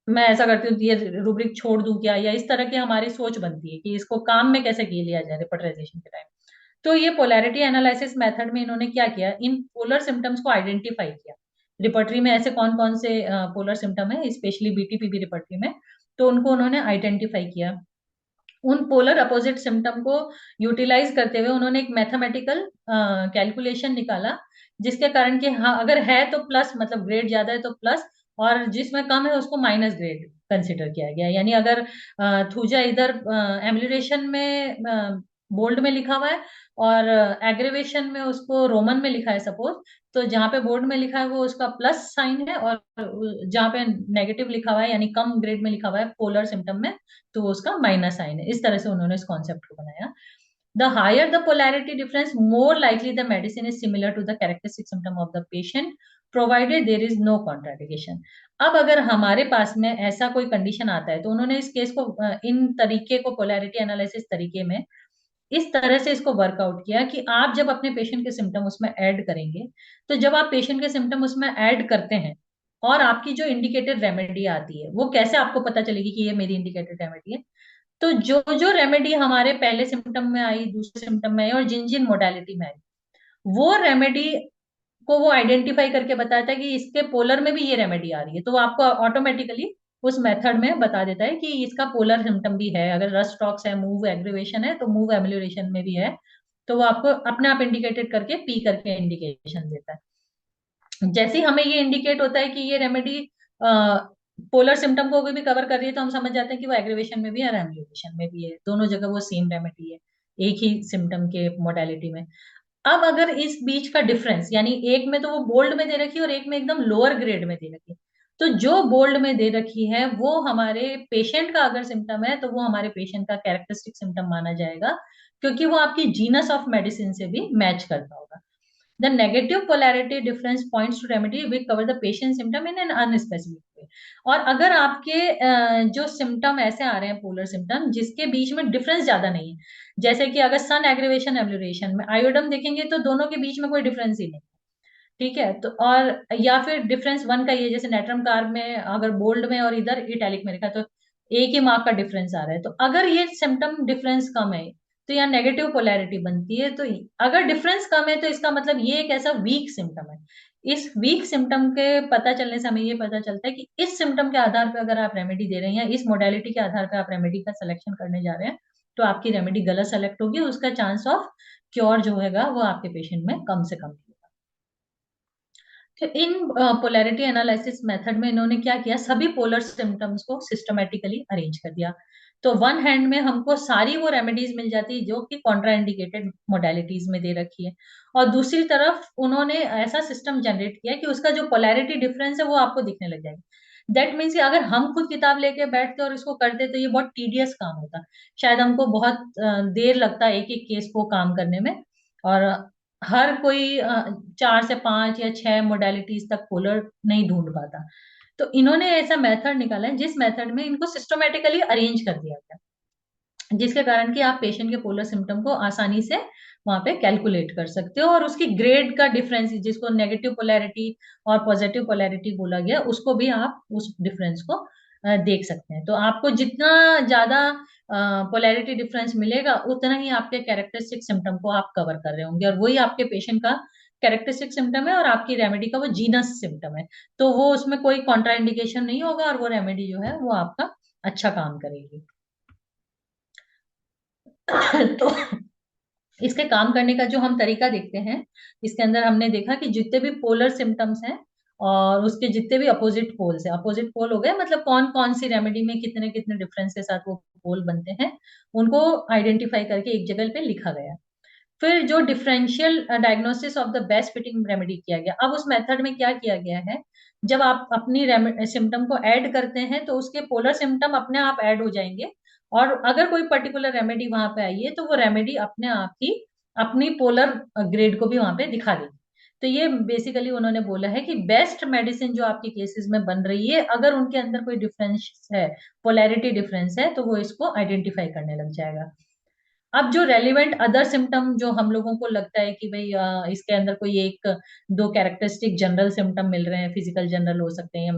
मैं ऐसा करती हूँ, ये रूब्रिक छोड़ दूं क्या, या इस तरह की हमारी सोच बनती है कि इसको काम में कैसे किया लिया जाए रिपर्टराइजेशन के टाइम। तो ये पोलैरिटी एनालिसिस मेथड में इन्होंने क्या किया, इन पोलर सिम्टम्स को आइडेंटिफाई किया। रिपर्टरी में ऐसे कौन कौन से पोलर सिम्टम है, स्पेशली बीटीपीबी रिपर्टरी में, तो उनको उन्होंने आइडेंटिफाई किया। उन पोलर अपोजिट सिम्टम को यूटिलाइज करते हुए उन्होंने एक मैथमेटिकल कैलकुलेशन निकाला, जिसके कारण कि हाँ अगर है तो प्लस, मतलब ग्रेड ज्यादा है तो प्लस, और जिसमें कम है उसको माइनस ग्रेड कंसिडर किया गया। यानी अगर थूजा इधर एम्यूलेशन में बोल्ड में लिखा हुआ है और एग्रीवेशन में उसको रोमन में लिखा है सपोज, तो जहाँ पे बोर्ड में लिखा है वो उसका प्लस साइन है, और जहाँ पे नेगेटिव लिखा हुआ है यानी कम ग्रेड में लिखा हुआ है पोलर सिम्टम में, तो उसका माइनस साइन है। इस तरह से उन्होंने इस कॉन्सेप्ट को बनाया। The higher the polarity difference, more likely the medicine is similar to the characteristic symptom of the patient, provided there is no contraindication. अब अगर हमारे पास में ऐसा कोई कंडीशन आता है तो उन्होंने इस केस को इन तरीके को पोलैरिटी एनालिसिस तरीके में इस तरह से इसको वर्कआउट किया कि आप जब अपने पेशेंट के सिम्टम उसमें ऐड करेंगे, तो जब आप पेशेंट के सिम्टम उसमें ऐड करते हैं और आपकी जो इंडिकेटेड रेमेडी आती है वो कैसे आपको पता चलेगी कि ये मेरी इंडिकेटेड रेमेडी है। तो जो जो रेमेडी हमारे पहले सिम्टम में आई, दूसरे सिम्टम में आई और जिन जिन मोडालिटी में आई, वो रेमेडी को वो आइडेंटिफाई करके बताता है कि इसके पोलर में भी ये रेमेडी आ रही है, तो वो आपको ऑटोमेटिकली उस मेथड में बता देता है कि इसका पोलर सिम्टम भी है। अगर रस्ट टॉक्स है, मूव एग्रीवेशन है, तो मूव एम्यूलेशन में भी है, तो वो आपको अपने आप इंडिकेटेड करके पी करके इंडिकेशन देता है। जैसे ही हमें ये इंडिकेट होता है कि ये रेमेडी पोलर सिम्टम को भी कवर कर रही है, तो हम समझ जाते हैं कि वो एग्रीवेशन में भी है और एम्यूलेशन में भी है, दोनों जगह वो सेम रेमेडी है एक ही सिम्टम के मोडालिटी में। अब अगर इस बीच का डिफरेंस, यानी एक में तो वो बोल्ड में दे रखी है और एक में एकदम लोअर ग्रेड में दे रखी है, तो जो बोल्ड में दे रखी है वो हमारे पेशेंट का अगर सिम्टम है तो वो हमारे पेशेंट का कैरेक्टरिस्टिक सिम्टम माना जाएगा, क्योंकि वो आपकी जीनस ऑफ मेडिसिन से भी मैच करता होगा। The negative polarity difference points to remedy which cover the patient symptom in an unspecific way. और अगर आपके जो सिम्टम ऐसे आ रहे हैं पोलर सिम्टम जिसके बीच में डिफरेंस ज्यादा नहीं है, जैसे कि अगर सन एग्रीवेशन एब्लुरेशन में आयोडम देखेंगे तो दोनों के बीच में कोई डिफरेंस ही नहीं, ठीक है, तो और या फिर डिफरेंस वन का ये, जैसे नेट्रम कार में अगर बोल्ड में और इधर इटैलिक में लिखा तो एक ही मार्क का डिफरेंस आ रहा है, तो अगर ये सिम्टम डिफरेंस कम है तो यहाँ नेगेटिव पोलैरिटी बनती है। तो अगर डिफरेंस कम है तो इसका मतलब ये एक ऐसा वीक सिम्टम है। इस वीक सिम्टम के पता चलने से हमें ये पता चलता है कि इस सिम्टम के आधार पर अगर आप रेमेडी दे रहे हैं या इस मोडेलिटी के आधार पर आप रेमेडी का सिलेक्शन करने जा रहे हैं, तो आपकी रेमेडी गलत सेलेक्ट होगी, उसका चांस ऑफ क्योर जो हैगा वो आपके पेशेंट में कम से कम होगा। तो इन पोलैरिटी एनालिसिस मेथड में इन्होंने क्या किया, सभी पोलर सिम्टम्स को सिस्टमेटिकली अरेंज कर दिया। तो वन हैंड में हमको सारी वो रेमेडीज मिल जाती है जो कि कॉन्ट्राइंडिकेटेड मोडालिटीज में दे रखी है, और दूसरी तरफ उन्होंने ऐसा सिस्टम जनरेट किया कि उसका जो पोलैरिटी डिफरेंस है वो आपको दिखने लग जाएगा। दैट मीन्स अगर हम खुद किताब लेके बैठते और इसको करते तो ये बहुत टीडियस काम होता, शायद हमको बहुत देर लगता एक एक केस को काम करने में, और हर कोई 4 से 5 या 6 मोडालिटीज तक पोलर नहीं ढूंढ पाता। तो इन्होंने ऐसा मेथड निकाला है जिस मेथड में इनको सिस्टमेटिकली अरेंज कर दिया गया, जिसके कारण कि आप पेशेंट के पोलर सिम्टम को आसानी से वहां पे कैलकुलेट कर सकते हो, और उसकी ग्रेड का डिफरेंस जिसको नेगेटिव पोलैरिटी और पॉजिटिव पोलैरिटी बोला गया उसको भी आप उस डिफरेंस को देख सकते हैं। तो आपको जितना ज्यादा पोलैरिटी डिफरेंस मिलेगा उतना ही आपके कैरेक्टरिस्टिक सिम्टम को आप कवर कर रहे होंगे, और वही आपके पेशेंट का कैरेक्टरिस्टिक सिम्टम है और आपकी रेमेडी का वो जीनस सिम्टम है, तो वो उसमें कोई कॉन्ट्राइंडिकेशन नहीं होगा और वो रेमेडी जो है वो आपका अच्छा काम करेगी। तो इसके काम करने का जो हम तरीका देखते हैं, इसके अंदर हमने देखा कि जितने भी पोलर सिम्टम्स हैं और उसके जितने भी अपोजिट पोल्स हैं, अपोजिट पोल हो गए मतलब कौन कौन सी रेमेडी में कितने कितने डिफरेंस के साथ वो पोल बनते हैं, उनको आइडेंटिफाई करके एक जगह पे लिखा गया। फिर जो differential diagnosis of the best fitting remedy किया गया। अब उस मेथड में क्या किया गया है, जब आप अपनी सिम्टम को ऐड करते हैं तो उसके पोलर सिम्टम अपने आप ऐड हो जाएंगे, और अगर कोई पर्टिकुलर रेमेडी वहां पे आई है तो वो रेमेडी अपने आप ही अपनी पोलर ग्रेड को भी वहां पे दिखा देगी। तो ये बेसिकली उन्होंने बोला है कि बेस्ट मेडिसिन जो आपके केसेस में बन रही है, अगर उनके अंदर कोई डिफरेंस है, पोलैरिटी डिफरेंस है, तो वो इसको आइडेंटिफाई करने लग जाएगा। अब जो रेलिवेंट अदर सिम्टम जो हम लोगों को लगता है कि भाई इसके अंदर कोई एक दो कैरेक्टरिस्टिक जनरल सिम्टम मिल रहे हैं, फिजिकल जनरल हो सकते हैं,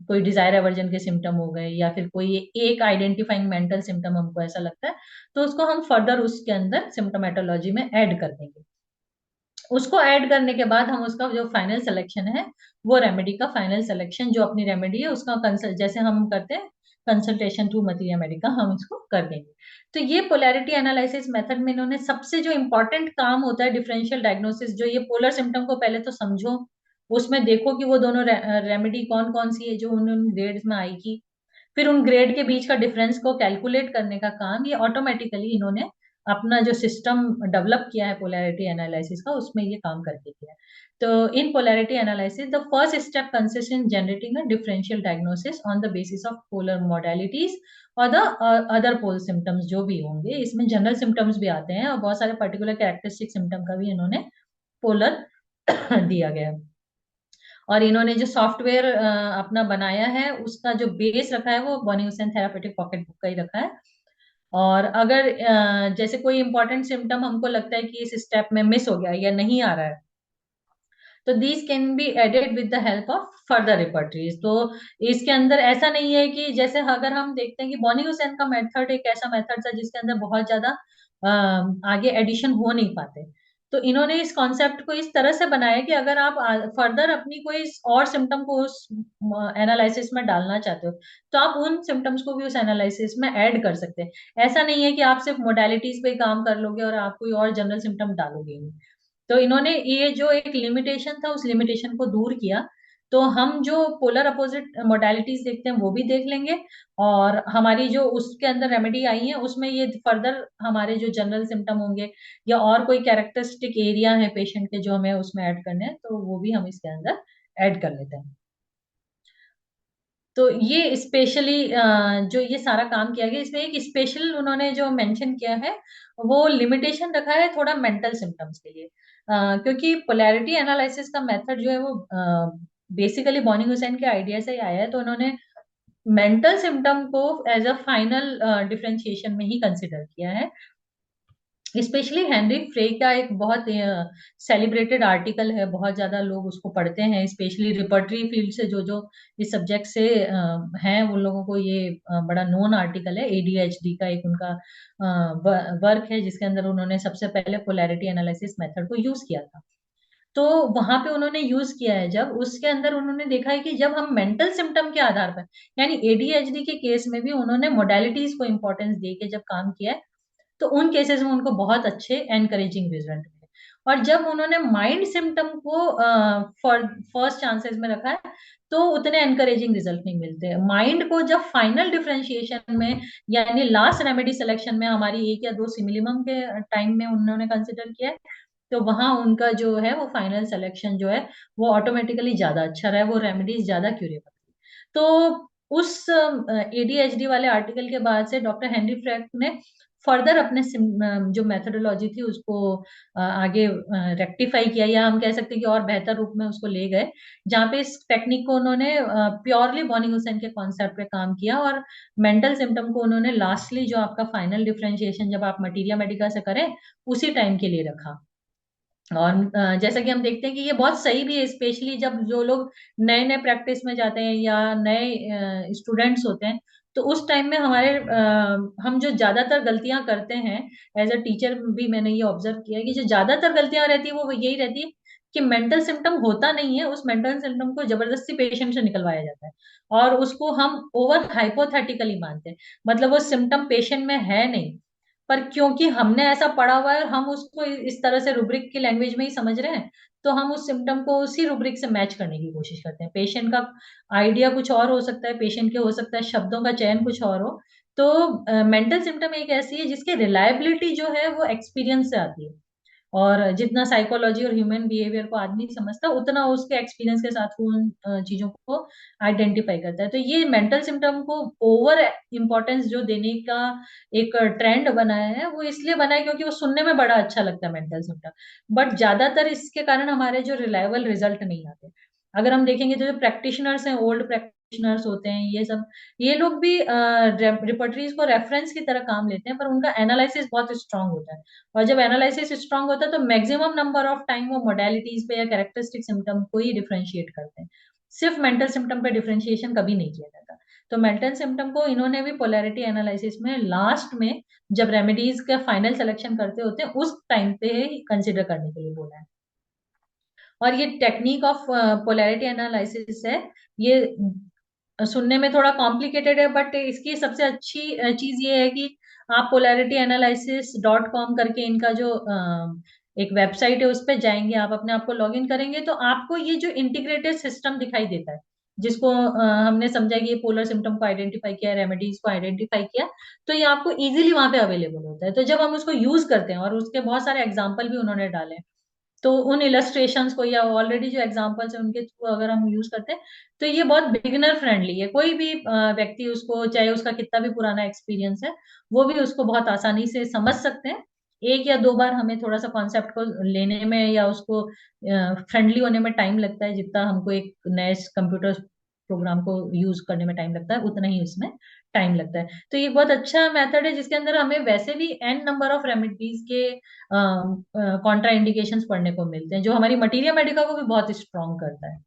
कोई डिजायर एवर्जन के सिम्टम हो गए, या फिर कोई एक आइडेंटिफाइंग मेंटल सिम्टम हमको ऐसा लगता है, तो उसको हम फर्दर उसके अंदर सिम्टोमेटोलॉजी में ऐड कर देंगे। उसको ऐड करने के बाद हम उसका जो फाइनल सिलेक्शन है, वो रेमेडी का फाइनल सिलेक्शन जो अपनी रेमेडी है उसका कंसल्ट जैसे हम करते हैं कंसल्टेशन थ्रू मतीरिया मेडिका, हम इसको कर देंगे। तो ये पोलैरिटी एनालिसिस मेथड में इन्होंने सबसे जो इंपॉर्टेंट काम होता है डिफरेंशियल डायग्नोसिस, जो ये पोलर सिम्टम को पहले तो समझो, उसमें देखो कि वो दोनों रेमेडी कौन कौन सी है जो उन उन ग्रेड्स में आएगी। फिर उन ग्रेड के बीच का डिफरेंस को कैलकुलेट करने का काम ये ऑटोमेटिकली इन्होंने अपना जो सिस्टम डेवलप किया है पोलैरिटी एनालिसिस का, उसमें ये काम करके किया है। तो in polarity analysis the first step consist in generating a differential diagnosis on the basis of polar modalities और द अदर पोल सिम्टम्स जो भी होंगे। इसमें जनरल सिम्टम्स भी आते हैं और बहुत सारे पर्टिकुलर कैरेक्टरिस्टिक सिम्टम का भी इन्होंने पोलर दिया गया है। और इन्होंने जो सॉफ्टवेयर अपना बनाया है उसका जो बेस रखा है वो Boenninghausen therapeutic pocket book का ही रखा है। और अगर जैसे कोई इंपॉर्टेंट सिम्टम हमको लगता है कि इस स्टेप में मिस हो गया या नहीं आ रहा है, तो these can be added with the help of further repertories. तो इसके अंदर ऐसा नहीं है कि जैसे अगर हम देखते हैं कि बॉनी हुसैन का मेथड एक ऐसा मेथड था जिसके अंदर बहुत ज्यादा आगे एडिशन हो नहीं पाते। तो इन्होंने इस कॉन्सेप्ट को इस तरह से बनाया कि अगर आप फर्दर अपनी कोई और सिम्टम को उस एनालिसिस में डालना चाहते हो तो आप उन सिम्टम्स को भी उस एनालिसिस में ऐड कर सकते हैं। ऐसा नहीं है कि आप सिर्फ मोडालिटीज पे काम कर लोगे और आप कोई और जनरल सिम्टम डालोगे। तो इन्होंने ये जो एक लिमिटेशन था उस लिमिटेशन को दूर किया। तो हम जो पोलर अपोजिट मोडालिटीज देखते हैं वो भी देख लेंगे, और हमारी जो उसके अंदर रेमेडी आई है उसमें ये फर्दर हमारे जो जनरल सिम्टम होंगे या और कोई कैरेक्टरिस्टिक एरिया है पेशेंट के जो हमें उसमें ऐड करने हैं तो वो भी हम इसके अंदर ऐड कर लेते हैं। तो ये स्पेशली जो ये सारा काम किया गया इसमें एक स्पेशल उन्होंने जो मेंशन किया है वो लिमिटेशन रखा है थोड़ा मेंटल सिम्टम्स के लिए। क्योंकि पोलैरिटी एनालिसिस का मेथड जो है वो बेसिकली बॉनी हुसैन के आइडिया से ही आया है। तो उन्होंने मेंटल सिम्टम को एज अ फाइनल डिफरेंशिएशन में ही कंसिडर किया है। स्पेशली हेनरी फ्रे का एक बहुत सेलिब्रेटेड आर्टिकल है, बहुत ज्यादा लोग उसको पढ़ते हैं, स्पेशली रिपर्टरी फील्ड से जो जो इस सब्जेक्ट से हैं उन लोगों को ये बड़ा नोन आर्टिकल है। एडीएचडी का एक उनका वर्क है जिसके अंदर उन्होंने सबसे पहले पोलैरिटी एनालिसिस मेथड को यूज किया था। तो वहां पे उन्होंने यूज किया है जब उसके अंदर उन्होंने देखा है कि जब हम मेंटल सिम्टम के आधार पर, यानी एडीएचडी के केस में भी उन्होंने मोडालिटीज को इंपॉर्टेंस दे के जब काम किया है तो उन केसेस में उनको बहुत अच्छे एनकरेजिंग रिजल्ट मिले। और जब उन्होंने माइंड सिम्टम को फर्स्ट चांसेस में रखा है तो उतने एनकरेजिंग रिजल्ट नहीं मिलते। माइंड को जब फाइनल डिफरेंशिएशन में यानी लास्ट रेमेडी सिलेक्शन में हमारी एक या दो सिमिलिमम के टाइम में उन्होंने कंसिडर किया है तो वहां उनका जो है वो फाइनल सिलेक्शन जो है वो ऑटोमेटिकली ज्यादा अच्छा रहा है, वो रेमेडीज ज्यादा क्यूरेबल। तो उस एडीएचडी वाले आर्टिकल के बाद से डॉक्टर हेनरी फ्रैंक ने फर्दर अपने जो मेथोडोलॉजी थी उसको आगे रेक्टिफाई किया, या हम कह सकते हैं कि और बेहतर रूप में उसको ले गए, जहाँ पे इस टेक्निक को उन्होंने प्योरली बॉनी हुसैन के कॉन्सेप्ट पे काम किया और मेंटल सिम्टम को उन्होंने लास्टली जो आपका फाइनल डिफरेंशिएशन जब आप मटीरिया मेडिका से करें उसी टाइम के लिए रखा। और जैसा कि हम देखते हैं कि ये बहुत सही भी है, स्पेशली जब जो लोग नए नए प्रैक्टिस में जाते हैं या नए स्टूडेंट्स होते हैं तो उस टाइम में हमारे हम जो ज्यादातर गलतियां करते हैं एज अ टीचर भी मैंने ये ऑब्जर्व किया है कि जो ज्यादातर गलतियां रहती है वो यही रहती है कि मेंटल सिम्टम होता नहीं है, उस मेंटल सिम्टम को जबरदस्ती पेशेंट से निकलवाया जाता है और उसको हम ओवर हाइपोथेटिकली मानते हैं। मतलब वो सिम्टम पेशेंट में है नहीं, पर क्योंकि हमने ऐसा पढ़ा हुआ है और हम उसको इस तरह से रुब्रिक की लैंग्वेज में ही समझ रहे हैं तो हम उस सिम्टम को उसी रुब्रिक से मैच करने की कोशिश करते हैं। पेशेंट का आइडिया कुछ और हो सकता है, पेशेंट के हो सकता है शब्दों का चयन कुछ और हो। तो मेंटल सिम्टम एक ऐसी है जिसकी रिलायबिलिटी जो है वो एक्सपीरियंस से आती है, और जितना साइकोलॉजी और ह्यूमन बिहेवियर को आदमी समझता है उतना उसके एक्सपीरियंस के साथ वो उन चीजों को आइडेंटिफाई करता है। तो ये मेंटल सिम्टम को ओवर इम्पोर्टेंस जो देने का एक ट्रेंड बनाया है वो इसलिए बना है क्योंकि वो सुनने में बड़ा अच्छा लगता है मेंटल सिम्टम, बट ज्यादातर इसके कारण हमारे जो रिलायबल रिजल्ट नहीं आते। अगर हम देखेंगे तो जो प्रैक्टिशनर्स हैं, ओल्ड प्रैक्टिशनर्स होते हैं ये सब, ये लोग भी रिपर्टरीज को रेफरेंस की तरह काम लेते हैं पर उनका एनालिसिस बहुत स्ट्रांग होता है। और जब एनालिसिस स्ट्रांग होता है तो मैक्सिमम नंबर ऑफ टाइम वो मोडालिटीज पे या कैरेक्टरिस्टिक सिम्टम को ही डिफरेंशिएट करते हैं, सिर्फ मेंटल सिम्टम पे डिफरेंशिएशन कभी नहीं किया जाता। तो मेंटल सिम्टम को इन्होंने भी पोलैरिटी एनालिसिस में लास्ट में जब रेमेडीज का फाइनल सिलेक्शन करते होते हैं उस टाइम पे कंसिडर करने के लिए बोला है। और ये टेक्निक ऑफ पोलैरिटी एनालिसिस है, ये सुनने में थोड़ा कॉम्प्लिकेटेड है बट इसकी सबसे अच्छी चीज ये है कि आप polarity analysis.com करके इनका जो एक वेबसाइट है, उस पर जाएंगे, आप अपने आप को लॉग इन करेंगे तो आपको ये जो इंटीग्रेटेड सिस्टम दिखाई देता है, जिसको हमने समझा कि ये पोलर सिम्टम को आइडेंटिफाई किया, रेमेडीज को आइडेंटिफाई किया, तो ये आपको इजीली वहां पे अवेलेबल होता है। तो जब हम उसको यूज करते हैं, और उसके बहुत सारे एग्जाम्पल भी उन्होंने डाले हैं, तो उन इलस्ट्रेशंस को या ऑलरेडी जो एग्जांपल्स है उनके थ्रू अगर हम यूज करते हैं, तो ये बहुत बिगिनर फ्रेंडली है। कोई भी व्यक्ति उसको, चाहे उसका कितना भी पुराना एक्सपीरियंस है, वो भी उसको बहुत आसानी से समझ सकते हैं। एक या दो बार हमें थोड़ा सा कॉन्सेप्ट को लेने में या उसको फ्रेंडली होने में टाइम लगता है, जितना हमको एक नए कंप्यूटर प्रोग्राम को यूज करने में टाइम लगता है, उतना ही उसमें टाइम लगता है। तो ये बहुत अच्छा मेथड है, जिसके अंदर हमें वैसे भी एन नंबर ऑफ रेमेडीज के कॉन्ट्रा इंडिकेशंस पढ़ने को मिलते हैं, जो हमारी मटीरिया मेडिका को भी बहुत स्ट्रॉन्ग करता है।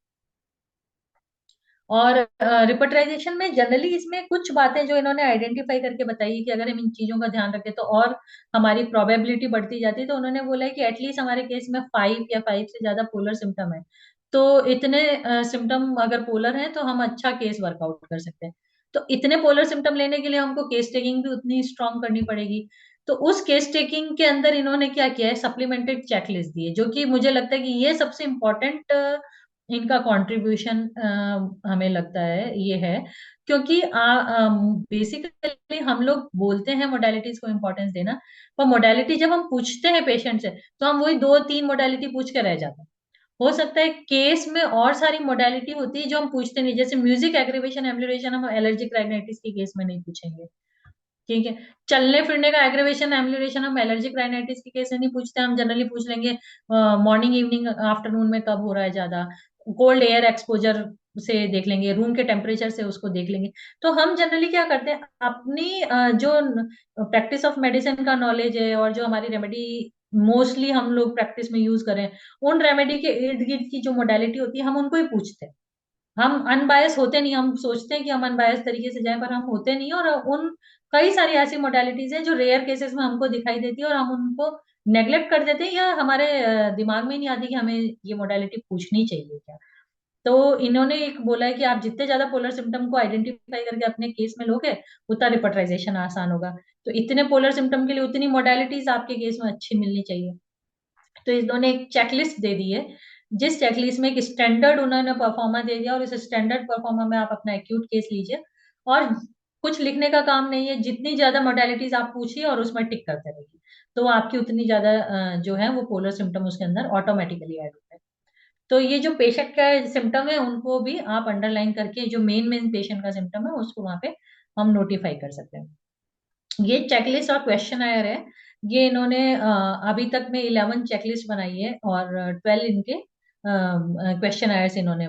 और रिपर्टराइजेशन में जनरली इसमें कुछ बातें जो इन्होंने आइडेंटिफाई करके बताई है कि अगर हम इन चीजों का ध्यान रखें तो और हमारी प्रोबेबिलिटी बढ़ती जाती है। तो उन्होंने बोला है कि एटलीस्ट हमारे केस में 5 से ज्यादा पोलर सिम्टम है, तो इतने सिम्टम अगर पोलर हैं तो हम अच्छा केस वर्कआउट कर सकते हैं। तो इतने पोलर सिम्टम लेने के लिए हमको केस टेकिंग भी उतनी स्ट्रांग करनी पड़ेगी। तो उस केस टेकिंग के अंदर इन्होंने क्या किया है, सप्लीमेंटेड चेकलिस्ट दी है, जो कि मुझे लगता है कि ये सबसे इम्पोर्टेंट इनका कंट्रीब्यूशन हमें लगता है ये है। क्योंकि बेसिकली हम लोग बोलते हैं मोडालिटीज को इम्पोर्टेंस देना, पर मोडालिटी जब हम पूछते हैं पेशेंट से, तो हम वही 2-3 मोडालिटी पूछ के रह जाते हैं। हो सकता है केस में और सारी मोडालिटी होती है जो हम पूछते नहीं, जैसे म्यूजिक एग्रीवेशन एम्बुलेशन हम एलर्जिक राइनाइटिस के केस में नहीं पूछेंगे। ठीक है, चलने फिरने का एग्रीवेशन एम्बुलेशन हम एलर्जिक राइनाइटिस के केस में नहीं पूछते, हम जनरली पूछ लेंगे मॉर्निंग इवनिंग आफ्टरनून में कब हो रहा है ज्यादा, कोल्ड एयर एक्सपोजर से देख लेंगे, रूम के टेम्परेचर से उसको देख लेंगे। तो हम जनरली क्या करते हैं, अपनी जो प्रैक्टिस ऑफ मेडिसिन का नॉलेज है और जो हमारी रेमेडी मोस्टली हम लोग प्रैक्टिस में यूज करें, उन रेमेडी के इर्द गिर्द की जो मोडालिटी होती है हम उनको ही पूछते हैं। हम अनबायस होते नहीं, हम सोचते हैं कि हम अनबायस तरीके से जाएं, पर हम होते नहीं। और उन कई सारी ऐसी मोडालिटीज हैं जो रेयर केसेस में हमको दिखाई देती है और हम उनको नेग्लेक्ट कर देते हैं, या हमारे दिमाग में ही नहीं आती कि हमें ये मोडालिटी पूछनी चाहिए क्या। तो इन्होंने एक बोला है कि आप जितने ज्यादा पोलर सिम्टम को आइडेंटिफाई करके अपने केस में लोगे, उतना रिपर्टराइजेशन आसान होगा। तो इतने पोलर सिम्टम के लिए उतनी मोडालिटीज आपके केस में अच्छी मिलनी चाहिए। तो इन्होंने एक चेकलिस्ट दे दी है, जिस चेकलिस्ट में एक स्टैंडर्ड उन्होंने परफॉर्मा दे दिया, और इस स्टैंडर्ड परफॉर्मा में आप अपना एक्यूट केस लीजिए, और कुछ लिखने का काम नहीं है, जितनी ज्यादा मोडालिटीज आप पूछिए और उसमें टिक करते रहिए, तो आपकी उतनी ज्यादा जो है वो पोलर सिम्टम उसके अंदर ऑटोमेटिकली ऐड होता है। तो ये जो पेशेंट का सिम्टम है उनको भी आप अंडरलाइन करके, जो मेन मेन पेशेंट का सिम्टम है उसको वहां पे हम नोटिफाई कर सकते हैं। ये चेकलिस्ट और क्वेश्चन आयर है, ये इन्होंने अभी तक में 11 चेकलिस्ट बनाई है और 12 इनके क्वेश्चन आयर्स इन्होंने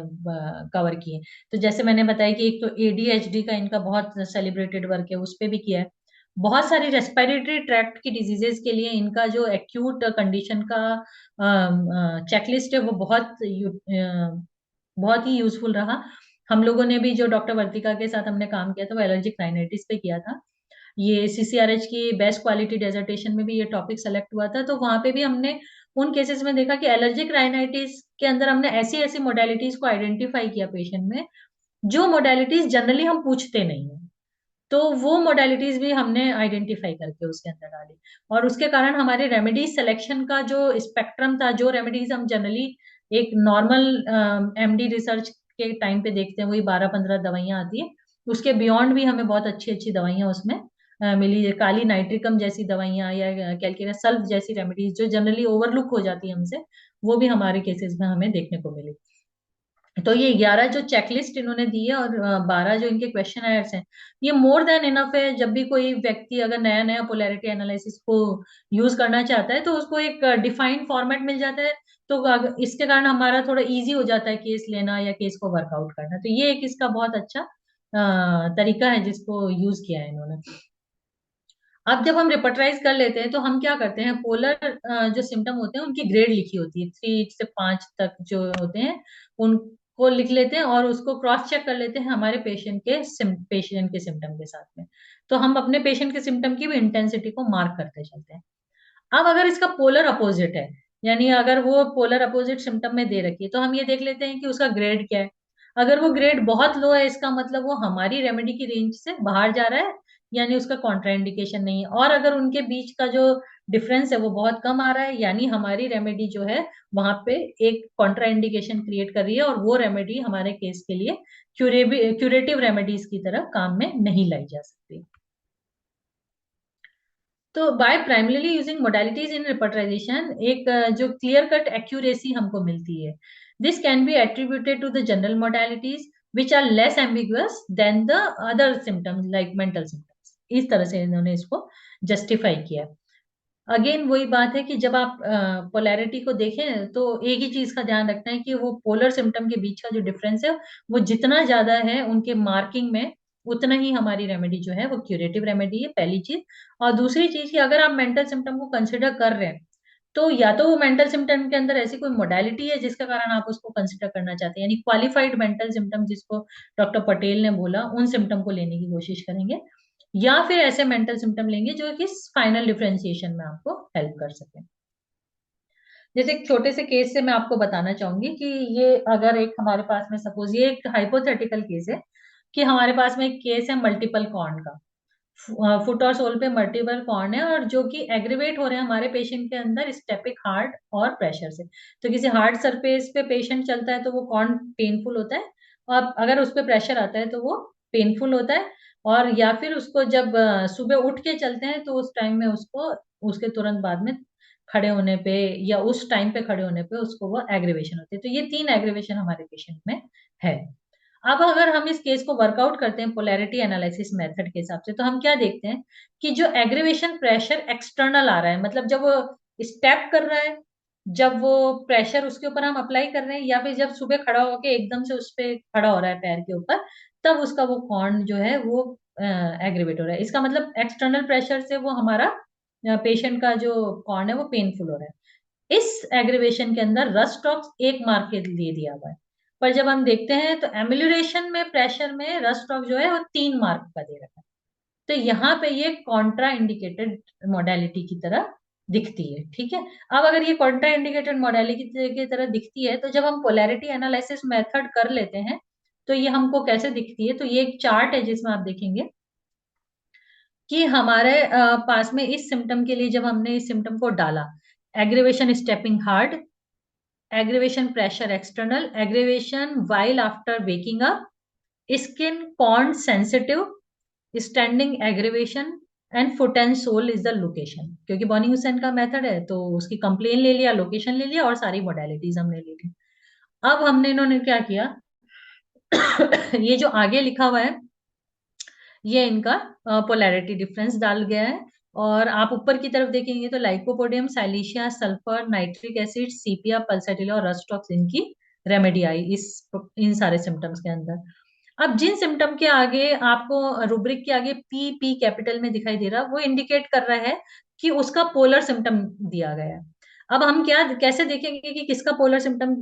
कवर किए। तो जैसे मैंने बताया कि एक तो एडीएचडी का इनका बहुत सेलिब्रेटेड वर्क है, उस पे भी किया है। बहुत सारी रेस्पिरेटरी ट्रैक्ट की डिजीजेस के लिए इनका जो एक्यूट कंडीशन का चेकलिस्ट है वो बहुत ही यूजफुल रहा। हम लोगों ने भी जो डॉक्टर वर्तिका के साथ हमने काम किया था वो एलर्जिक राइनाइटिस पे किया था। ये सीसीआरएच की बेस्ट क्वालिटी डेजर्टेशन में भी ये टॉपिक सेलेक्ट हुआ था। तो वहां पे भी हमने उन केसेस में देखा कि एलर्जिक राइनाइटिस के अंदर हमने ऐसी ऐसी मोडालिटीज को आइडेंटिफाई किया पेशेंट में, जो मोडालिटीज जनरली हम पूछते नहीं है। तो वो मोडालिटीज भी हमने आइडेंटिफाई करके उसके अंदर डाली, और उसके कारण हमारे रेमेडीज सिलेक्शन का जो स्पेक्ट्रम था, जो रेमेडीज हम जनरली एक नॉर्मल एमडी रिसर्च के टाइम पे देखते हैं, वही 12-15 दवाइयां आती है, उसके बियॉन्ड भी हमें बहुत अच्छी अच्छी दवाइयां उसमें मिली है। काली नाइट्रिकम जैसी दवाइयां या कैल्केरिया सल्फ जैसी रेमेडीज जो जनरली ओवरलुक हो जाती है हमसे, वो भी हमारे केसेस में हमें देखने को मिली। तो ये 11 जो चेकलिस्ट इन्होंने दी है और 12 जो इनके क्वेश्चन आयर्स हैं, ये मोर देन इनफ है। जब भी कोई व्यक्ति अगर नया नया पोलैरिटी एनालिसिस को यूज करना चाहता है, तो उसको एक डिफाइंड फॉर्मेट मिल जाता है। तो इसके कारण हमारा थोड़ा इजी हो जाता है केस लेना या केस को वर्कआउट करना। तो ये एक इसका बहुत अच्छा तरीका है जिसको यूज किया है इन्होंने। अब जब हम रिपर्टराइज कर लेते हैं तो हम क्या करते हैं, पोलर जो सिम्टम होते हैं उनकी ग्रेड लिखी होती है, 3 से 5 तक जो होते हैं उनको लिख लेते हैं, और उसको क्रॉस चेक कर लेते हैं हमारे पेशेंट के सिम्टम के साथ में। तो हम अपने पेशेंट के सिम्टम की भी इंटेंसिटी को मार्क करते चलते हैं। अब अगर इसका पोलर अपोजिट है, यानी अगर वो पोलर अपोजिट सिम्टम में दे रखी है, तो हम ये देख लेते हैं कि उसका ग्रेड क्या है। अगर वो ग्रेड बहुत लो है, इसका मतलब वो हमारी रेमेडी की रेंज से बाहर जा रहा है, यानी उसका कॉन्ट्राइंडिकेशन नहीं है। और अगर उनके बीच का जो डिफरेंस है वो बहुत कम आ रहा है, यानी हमारी रेमेडी जो है वहां पे एक कॉन्ट्रा इंडिकेशन क्रिएट कर रही है, और वो रेमेडी हमारे केस के लिए क्यूरेटिव रेमेडीज की तरह काम में नहीं लाई जा सकती। तो by primarily using modalities in repertorisation एक जो क्लियर कट एक्यूरेसी हमको मिलती है। This can be attributed to the general modalities which are less ambiguous than the other symptoms like mental symptoms. इस तरह से इन्होंने इसको जस्टिफाई किया। अगेन वही बात है कि जब आप पोलैरिटी को देखें तो एक ही चीज का ध्यान रखना है कि वो पोलर सिम्टम के बीच का जो डिफरेंस है वो जितना ज्यादा है उनके मार्किंग में, उतना ही हमारी रेमेडी जो है वो क्यूरेटिव रेमेडी है, पहली चीज। और दूसरी चीज कि अगर आप मेंटल सिम्टम को कंसिडर कर रहे हैं तो या तो वो मेंटल सिम्टम के अंदर ऐसी कोई मोडालिटी है जिसके कारण आप उसको कंसिडर करना चाहते हैं, यानी क्वालिफाइड मेंटल सिम्टम जिसको डॉक्टर पटेल ने बोला, उन सिम्टम को लेने की कोशिश करेंगे, या फिर ऐसे मेंटल सिम्टम लेंगे जो कि फाइनल डिफरेंशिएशन में आपको हेल्प कर सके। जैसे एक छोटे से केस से मैं आपको बताना चाहूंगी कि ये अगर एक हमारे पास में सपोज ये एक हाइपोथेटिकल केस है कि हमारे पास में एक केस है मल्टीपल कॉर्न का, फुट और सोल पे मल्टीपल कॉर्न है और जो कि एग्रीवेट हो रहे हैं हमारे पेशेंट के अंदर स्टेपिक हार्ट और प्रेशर से। तो किसी हार्ड सरफेस पे पेशेंट चलता है तो वो कॉर्न पेनफुल होता है, और अगर उस पर प्रेशर आता है तो वो पेनफुल होता है। और या फिर उसको जब सुबह उठ के चलते हैं तो उस टाइम में उसको उसके तुरंत बाद में खड़े होने पे या उस टाइम पे खड़े होने पे उसको वो एग्रीवेशन होती है। तो ये तीन एग्रीवेशन हमारे पेशेंट में है। अब अगर हम इस केस को वर्कआउट करते हैं पोलैरिटी एनालिसिस मेथड के हिसाब से, तो हम क्या देखते हैं कि जो एग्रीवेशन प्रेशर एक्सटर्नल आ रहा है, मतलब जब वो स्टेप कर रहा है, जब वो प्रेशर उसके ऊपर हम अप्लाई कर रहे हैं, या फिर जब सुबह खड़ा होके एकदम से उस पे खड़ा हो रहा है पैर के ऊपर, तब उसका वो कॉर्न जो है वो एग्रीवेट हो रहा है। इसका मतलब एक्सटर्नल प्रेशर से वो हमारा पेशेंट का जो कॉर्न है वो पेनफुल हो रहा है। इस एग्रीवेशन के अंदर रस्टॉक्स एक मार्क के लिए दिया हुआ है, पर जब हम देखते हैं तो एम्यूलेशन में प्रेशर में रस्टॉक जो है वो 3 मार्क का दे रखा है। तो यहाँ पे ये कॉन्ट्रा इंडिकेटेड मोडालिटी की तरह दिखती है। ठीक है, अब अगर ये कॉन्ट्रा इंडिकेटेड मोडालिटी की तरह दिखती है तो जब हम पोलैरिटी एनालिसिस मेथड कर लेते हैं तो ये हमको कैसे दिखती है। तो ये एक चार्ट है जिसमें आप देखेंगे कि हमारे पास में इस सिम्टम के लिए जब हमने इस सिम्टम को डाला, aggravation stepping hard, aggravation pressure external, aggravation while after waking up, skin corn sensitive, standing aggravation and foot and sole is the location. क्योंकि बॉनी हुसैन का मेथड है तो उसकी कंप्लेन ले लिया, लोकेशन ले लिया और सारी मोडेलिटीज हमने ले ली। अब हमने इन्होंने क्या किया ये जो आगे लिखा हुआ है ये इनका पोलैरिटी डिफरेंस डाल गया है। और आप ऊपर की तरफ देखेंगे तो lycopodium, silicea, sulphur, nitric acid, sepia, pulsatilla और रस्टॉक्स इनकी रेमेडी आई इस इन सारे सिम्टम्स के अंदर। अब जिन सिम्टम के आगे आपको रूब्रिक के आगे पी पी कैपिटल में दिखाई दे रहा वो इंडिकेट कर रहा है कि उसका पोलर सिम्टम दिया गया है। अब हम क्या कैसे देखेंगे कि किसका पोलर सिम्टम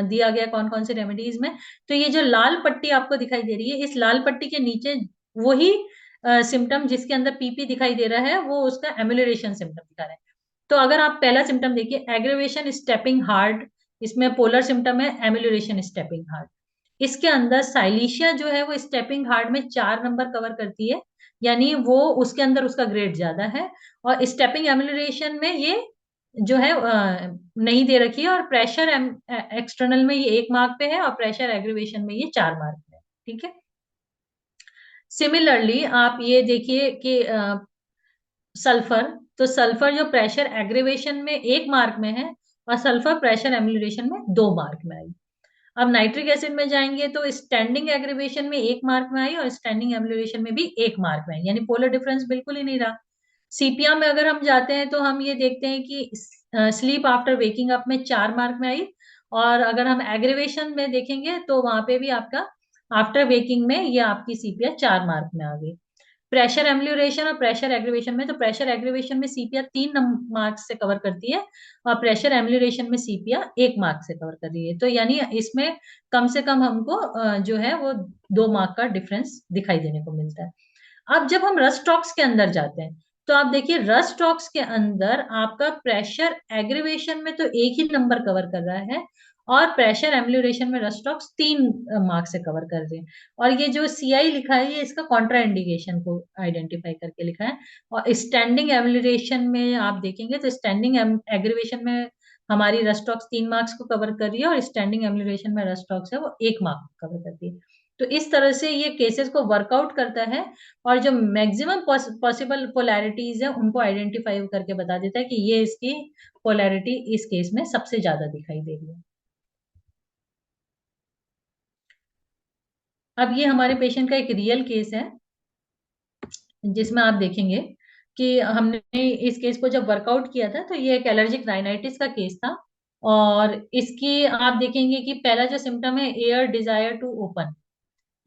दिया गया कौन कौन से रेमेडीज में। तो ये जो लाल पट्टी आपको दिखाई दे रही है, इस लाल पट्टी के नीचे वही सिम्टम जिसके अंदर पीपी दिखाई दे रहा है वो उसका एम्यूलरेशन सिम्टम दिखा रहा है। तो अगर आप पहला सिम्टम देखिए एग्रीवेशन स्टेपिंग हार्ड, इसमें पोलर सिम्टम है एम्यूलरेशन स्टेपिंग हार्ड। इसके अंदर साइलिशिया जो है वो स्टेपिंग हार्ड में 4 नंबर कवर करती है, यानी वो उसके अंदर उसका ग्रेड ज्यादा है। और स्टेपिंग एम्यूलरेशन में ये जो है नहीं दे रखी है। और प्रेशर एक्सटर्नल में ये 1 मार्क पे है और प्रेशर एग्रीवेशन में ये 4 मार्क पे है। ठीक है, सिमिलरली आप ये देखिए कि सल्फर, तो सल्फर जो प्रेशर एग्रीवेशन में 1 मार्क में है और सल्फर प्रेशर एम्यूलरेशन में 2 मार्क में आई। अब नाइट्रिक एसिड में जाएंगे तो स्टैंडिंग एग्रीवेशन में 1 मार्क में आई और स्टैंडिंग एम्यूलरेशन में भी 1 मार्क में आई, यानी पोलर डिफरेंस बिल्कुल ही नहीं रहा। सीपिया में अगर हम जाते हैं तो हम ये देखते हैं कि स्लीप आफ्टर वेकिंग अप में 4 मार्क में आई। और अगर हम एग्रीवेशन में देखेंगे तो वहां पे भी आपका आफ्टर वेकिंग में ये आपकी सीपिया 4 मार्क में आ गई। प्रेशर एम्यूलरेशन और प्रेशर एग्रीवेशन में, तो प्रेशर एग्रीवेशन में सीपिया 3 मार्क्स से कवर करती है और प्रेशर एम्यूलरेशन में सीपिया 1 मार्क से कवर कर रही है। तो यानी इसमें कम से कम हमको जो है वो 2 मार्क का डिफरेंस दिखाई देने को मिलता है। अब जब हम रस्टॉक्स के अंदर जाते हैं तो आप देखिए रस्टॉक्स के अंदर आपका प्रेशर एग्रीवेशन में तो 1 ही नंबर कवर कर रहा है और प्रेशर एम्यूलेशन में रस्टॉक्स 3 मार्क्स से कवर कर दिए। और ये जो सीआई लिखा है ये इसका कॉन्ट्रा इंडिकेशन को आइडेंटिफाई करके लिखा है। और स्टैंडिंग एम्यूलेशन में आप देखेंगे तो स्टैंडिंग एग्रीवेशन में हमारी रस्टॉक्स 3 मार्क्स को कवर कर रही है, और स्टैंडिंग एम्यूलेशन में रस्टॉक्स है वो 1 मार्क कवर करती है। तो इस तरह से ये केसेस को वर्कआउट करता है, और जो मैक्सिमम पॉसिबल पोलैरिटीज है उनको आइडेंटिफाई करके बता देता है कि ये इसकी पोलैरिटी इस केस में सबसे ज्यादा दिखाई दे रही है। अब ये हमारे पेशेंट का एक रियल केस है, जिसमें आप देखेंगे कि हमने इस केस को जब वर्कआउट किया था तो ये एक एलर्जिक राइनाइटिस का केस था। और इसकी आप देखेंगे कि पहला जो सिम्टम है एयर डिजायर टू ओपन,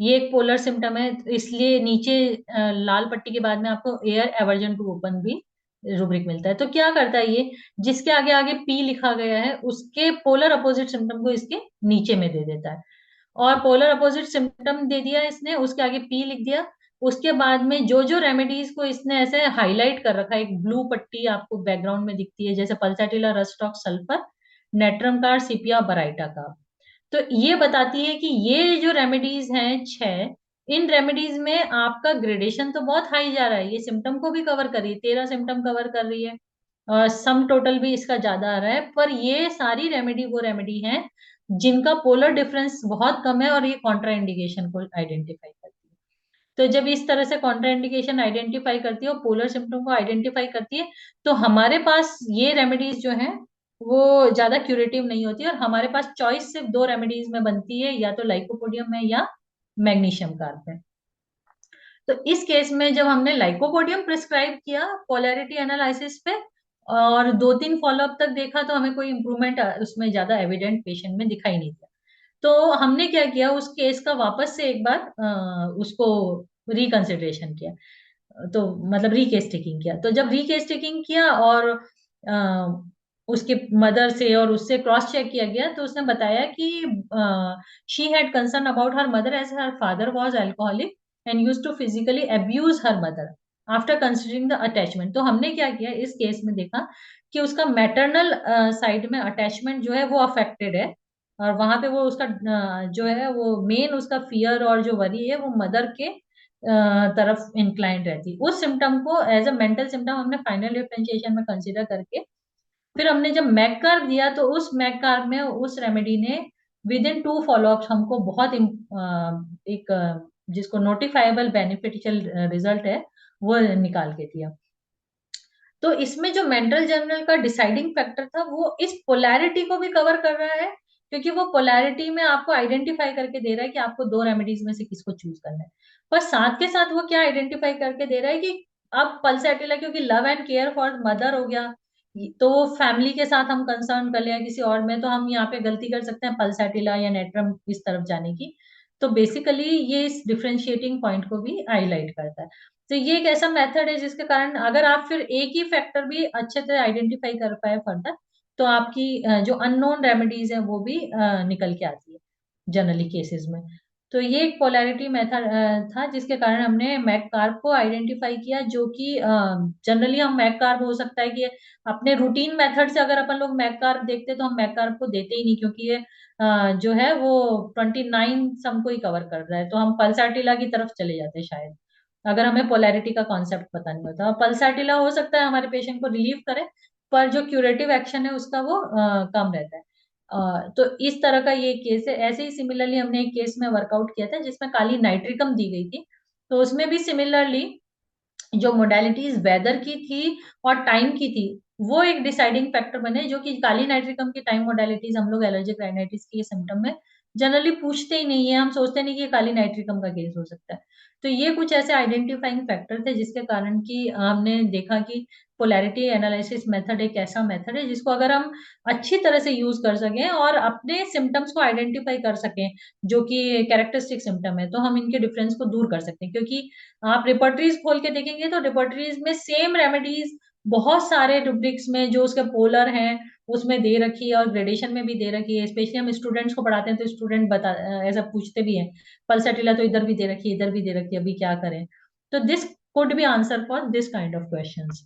ये एक पोलर सिम्टम है, तो इसलिए नीचे लाल पट्टी के बाद में आपको एयर एवर्जन टू ओपन भी रूब्रिक मिलता है। तो क्या करता है ये, जिसके आगे आगे पी लिखा गया है उसके पोलर अपोजिट सिम्टम को इसके नीचे में दे देता है। और पोलर अपोजिट सिम्टम दे दिया इसने, उसके आगे पी लिख दिया। उसके बाद में जो जो रेमेडीज को इसने ऐसे हाईलाइट कर रखा है, एक ब्लू पट्टी आपको बैकग्राउंड में दिखती है, जैसे pulsatilla, rhus tox, sulphur, natrum carb, sepia, baryta का। तो ये बताती है कि ये जो रेमेडीज हैं 6, इन रेमेडीज में आपका ग्रेडेशन तो बहुत हाई जा रहा है, ये सिम्टम को भी कवर कर रही है, 13 सिम्टम कवर कर रही है, और सम टोटल भी इसका ज्यादा आ रहा है। पर ये सारी रेमेडी वो रेमेडी हैं जिनका पोलर डिफरेंस बहुत कम है, और ये कॉन्ट्रा इंडिकेशन को आइडेंटिफाई करती है। तो जब इस तरह से कॉन्ट्रा इंडिकेशन आइडेंटिफाई करती है और पोलर सिम्टम को आइडेंटिफाई करती है, तो हमारे पास ये रेमेडीज जो हैं वो ज्यादा क्यूरेटिव नहीं होती, और हमारे पास चॉइस सिर्फ 2 रेमेडीज में बनती है, या तो लाइकोपोडियम में या मैग्नीशियम कार्ब में। तो इस केस में जब हमने लाइकोपोडियम प्रिस्क्राइब किया पोलैरिटी एनालिसिस पे, और 2-3 फॉलोअप तक देखा, तो हमें कोई इंप्रूवमेंट उसमें ज्यादा एविडेंट पेशेंट में दिखाई नहीं दिया। तो हमने क्या किया, उस केस का वापस से एक बार उसको रिकंसिडरेशन किया, तो मतलब रीकेस टेकिंग किया। तो जब रीकेस टेकिंग किया और उसके मदर से और उससे क्रॉस चेक किया गया, तो उसने बताया कि she had concern about her mother as her father was alcoholic and used to physically abuse her mother after considering the attachment. तो हमने क्या किया इस केस में, देखा कि उसका मैटरनल साइड में अटैचमेंट जो है वो अफेक्टेड है, और वहां पे वो उसका जो है वो मेन उसका फियर और जो वरी है वो मदर के तरफ इंक्लाइंड रहती है। उस सिम्टम को एज अ मेंटल सिम्टम हमने फाइनल डिफरेंशिएशन में कंसीडर करके फिर हमने जब मैक कार्ब दिया, तो उस मैक कार्ब में उस रेमेडी ने विद इन 2 फॉलोअप्स हमको बहुत एक जिसको नोटिफाइबल बेनिफिशियल रिजल्ट है वो निकाल के दिया। तो इसमें जो मेंटल जर्नल का डिसाइडिंग फैक्टर था वो इस पोलैरिटी को भी कवर कर रहा है, क्योंकि वो पोलैरिटी में आपको आइडेंटिफाई करके दे रहा है कि आपको 2 रेमेडीज में से किसको चूज करना है। पर साथ के साथ वो क्या आइडेंटिफाई करके दे रहा है कि अब पल्सैटिला क्योंकि love and care for mother हो गया, तो वो फैमिली के साथ हम कंसर्न कर लिया किसी और में, तो हम यहाँ पे गलती कर सकते हैं पल्सैटिला या नेट्रम इस तरफ जाने की। तो बेसिकली ये इस डिफरेंशिएटिंग पॉइंट को भी हाईलाइट करता है। तो ये एक ऐसा मेथड है जिसके कारण अगर आप फिर एक ही फैक्टर भी अच्छे से आइडेंटिफाई कर पाए फर्दर, तो आपकी जो अननोन रेमेडीज है वो भी निकल के आती है जनरली केसेस में। तो ये एक पोलैरिटी मेथड था जिसके कारण हमने मैक कार्ब को आइडेंटिफाई किया, जो कि जनरली हम मैक कार्ब हो सकता है कि अपने रूटीन मेथड से अगर अपन लोग मैक कार्ब देखते तो हम मैक कार्ब को देते ही नहीं, क्योंकि ये जो है वो 29 सम को ही कवर कर रहा है, तो हम पल्साटिला की तरफ चले जाते शायद अगर हमें पोलैरिटी का कॉन्सेप्ट पता नहीं होता। पल्साटिला हो सकता है हमारे पेशेंट को रिलीव करे, पर जो क्यूरेटिव एक्शन है उसका वो कम रहता है। तो इस तरह का ये केस है। ऐसे ही सिमिलरली हमने एक केस में वर्कआउट किया था जिसमें काली नाइट्रिकम दी गई थी, तो उसमें भी सिमिलरली जो मोडेलिटीज वेदर की थी और टाइम की थी वो एक डिसाइडिंग फैक्टर बने, जो कि काली नाइट्रिकम की टाइम मोडेलिटीज हम लोग एलर्जिक राइनाइटिस के सिम्टम में जनरली पूछते ही नहीं है, हम सोचते नहीं कि ये काली नाइट्रिकम का केस हो सकता है। तो ये कुछ ऐसे आइडेंटिफाइंग फैक्टर थे जिसके कारण कि हमने देखा कि पोलैरिटी एनालिसिस मेथड एक ऐसा मेथड है जिसको अगर हम अच्छी तरह से यूज कर सकें और अपने सिम्टम्स को आइडेंटिफाई कर सकें जो कि कैरेक्टरिस्टिक सिम्टम है, तो हम इनके डिफरेंस को दूर कर सकते हैं। क्योंकि आप रिपोर्टरीज खोल के देखेंगे तो रिपोर्टरीज में सेम रेमेडीज बहुत सारे रुब्रिक्स में जो उसके पोलर हैं उसमें दे रखी है, और ग्रेडेशन में भी दे रखी है। स्पेशली हम स्टूडेंट्स को पढ़ाते हैं तो स्टूडेंट बता ऐसा पूछते भी हैं, पल्सटिला तो इधर भी दे रखी है, इधर भी दे रखी है, अभी क्या करें। तो this could be answer for this kind of questions.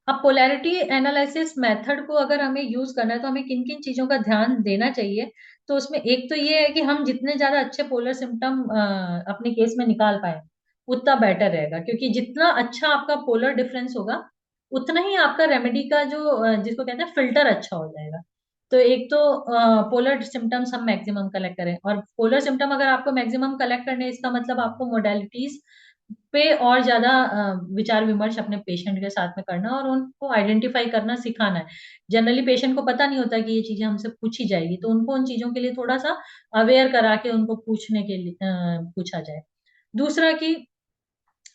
अब पोलैरिटी एनालिसिस मेथड को अगर हमें यूज करना है तो हमें किन किन चीजों का ध्यान देना चाहिए। तो उसमें एक तो ये है कि हम जितने ज्यादा अच्छे पोलर सिम्टम अपने केस में निकाल पाए उतना बेटर रहेगा, क्योंकि जितना अच्छा आपका पोलर डिफरेंस होगा उतना ही आपका रेमेडी का जो जिसको कहते हैं फिल्टर अच्छा हो जाएगा। तो एक तो पोलर सिम्टम्स हम मैक्सिमम कलेक्ट करें, और पोलर सिम्टम अगर आपको मैक्सिमम कलेक्ट करने हैं, इसका मतलब आपको मोडेलिटीज पे और ज्यादा विचार विमर्श अपने पेशेंट के साथ में करना और उनको आइडेंटिफाई करना सिखाना है। जनरली पेशेंट को पता नहीं होता कि ये चीजें हमसे पूछी जाएगी, तो उनको उन चीजों के लिए थोड़ा सा अवेयर करा के उनको पूछने के लिए पूछा जाए। दूसरा कि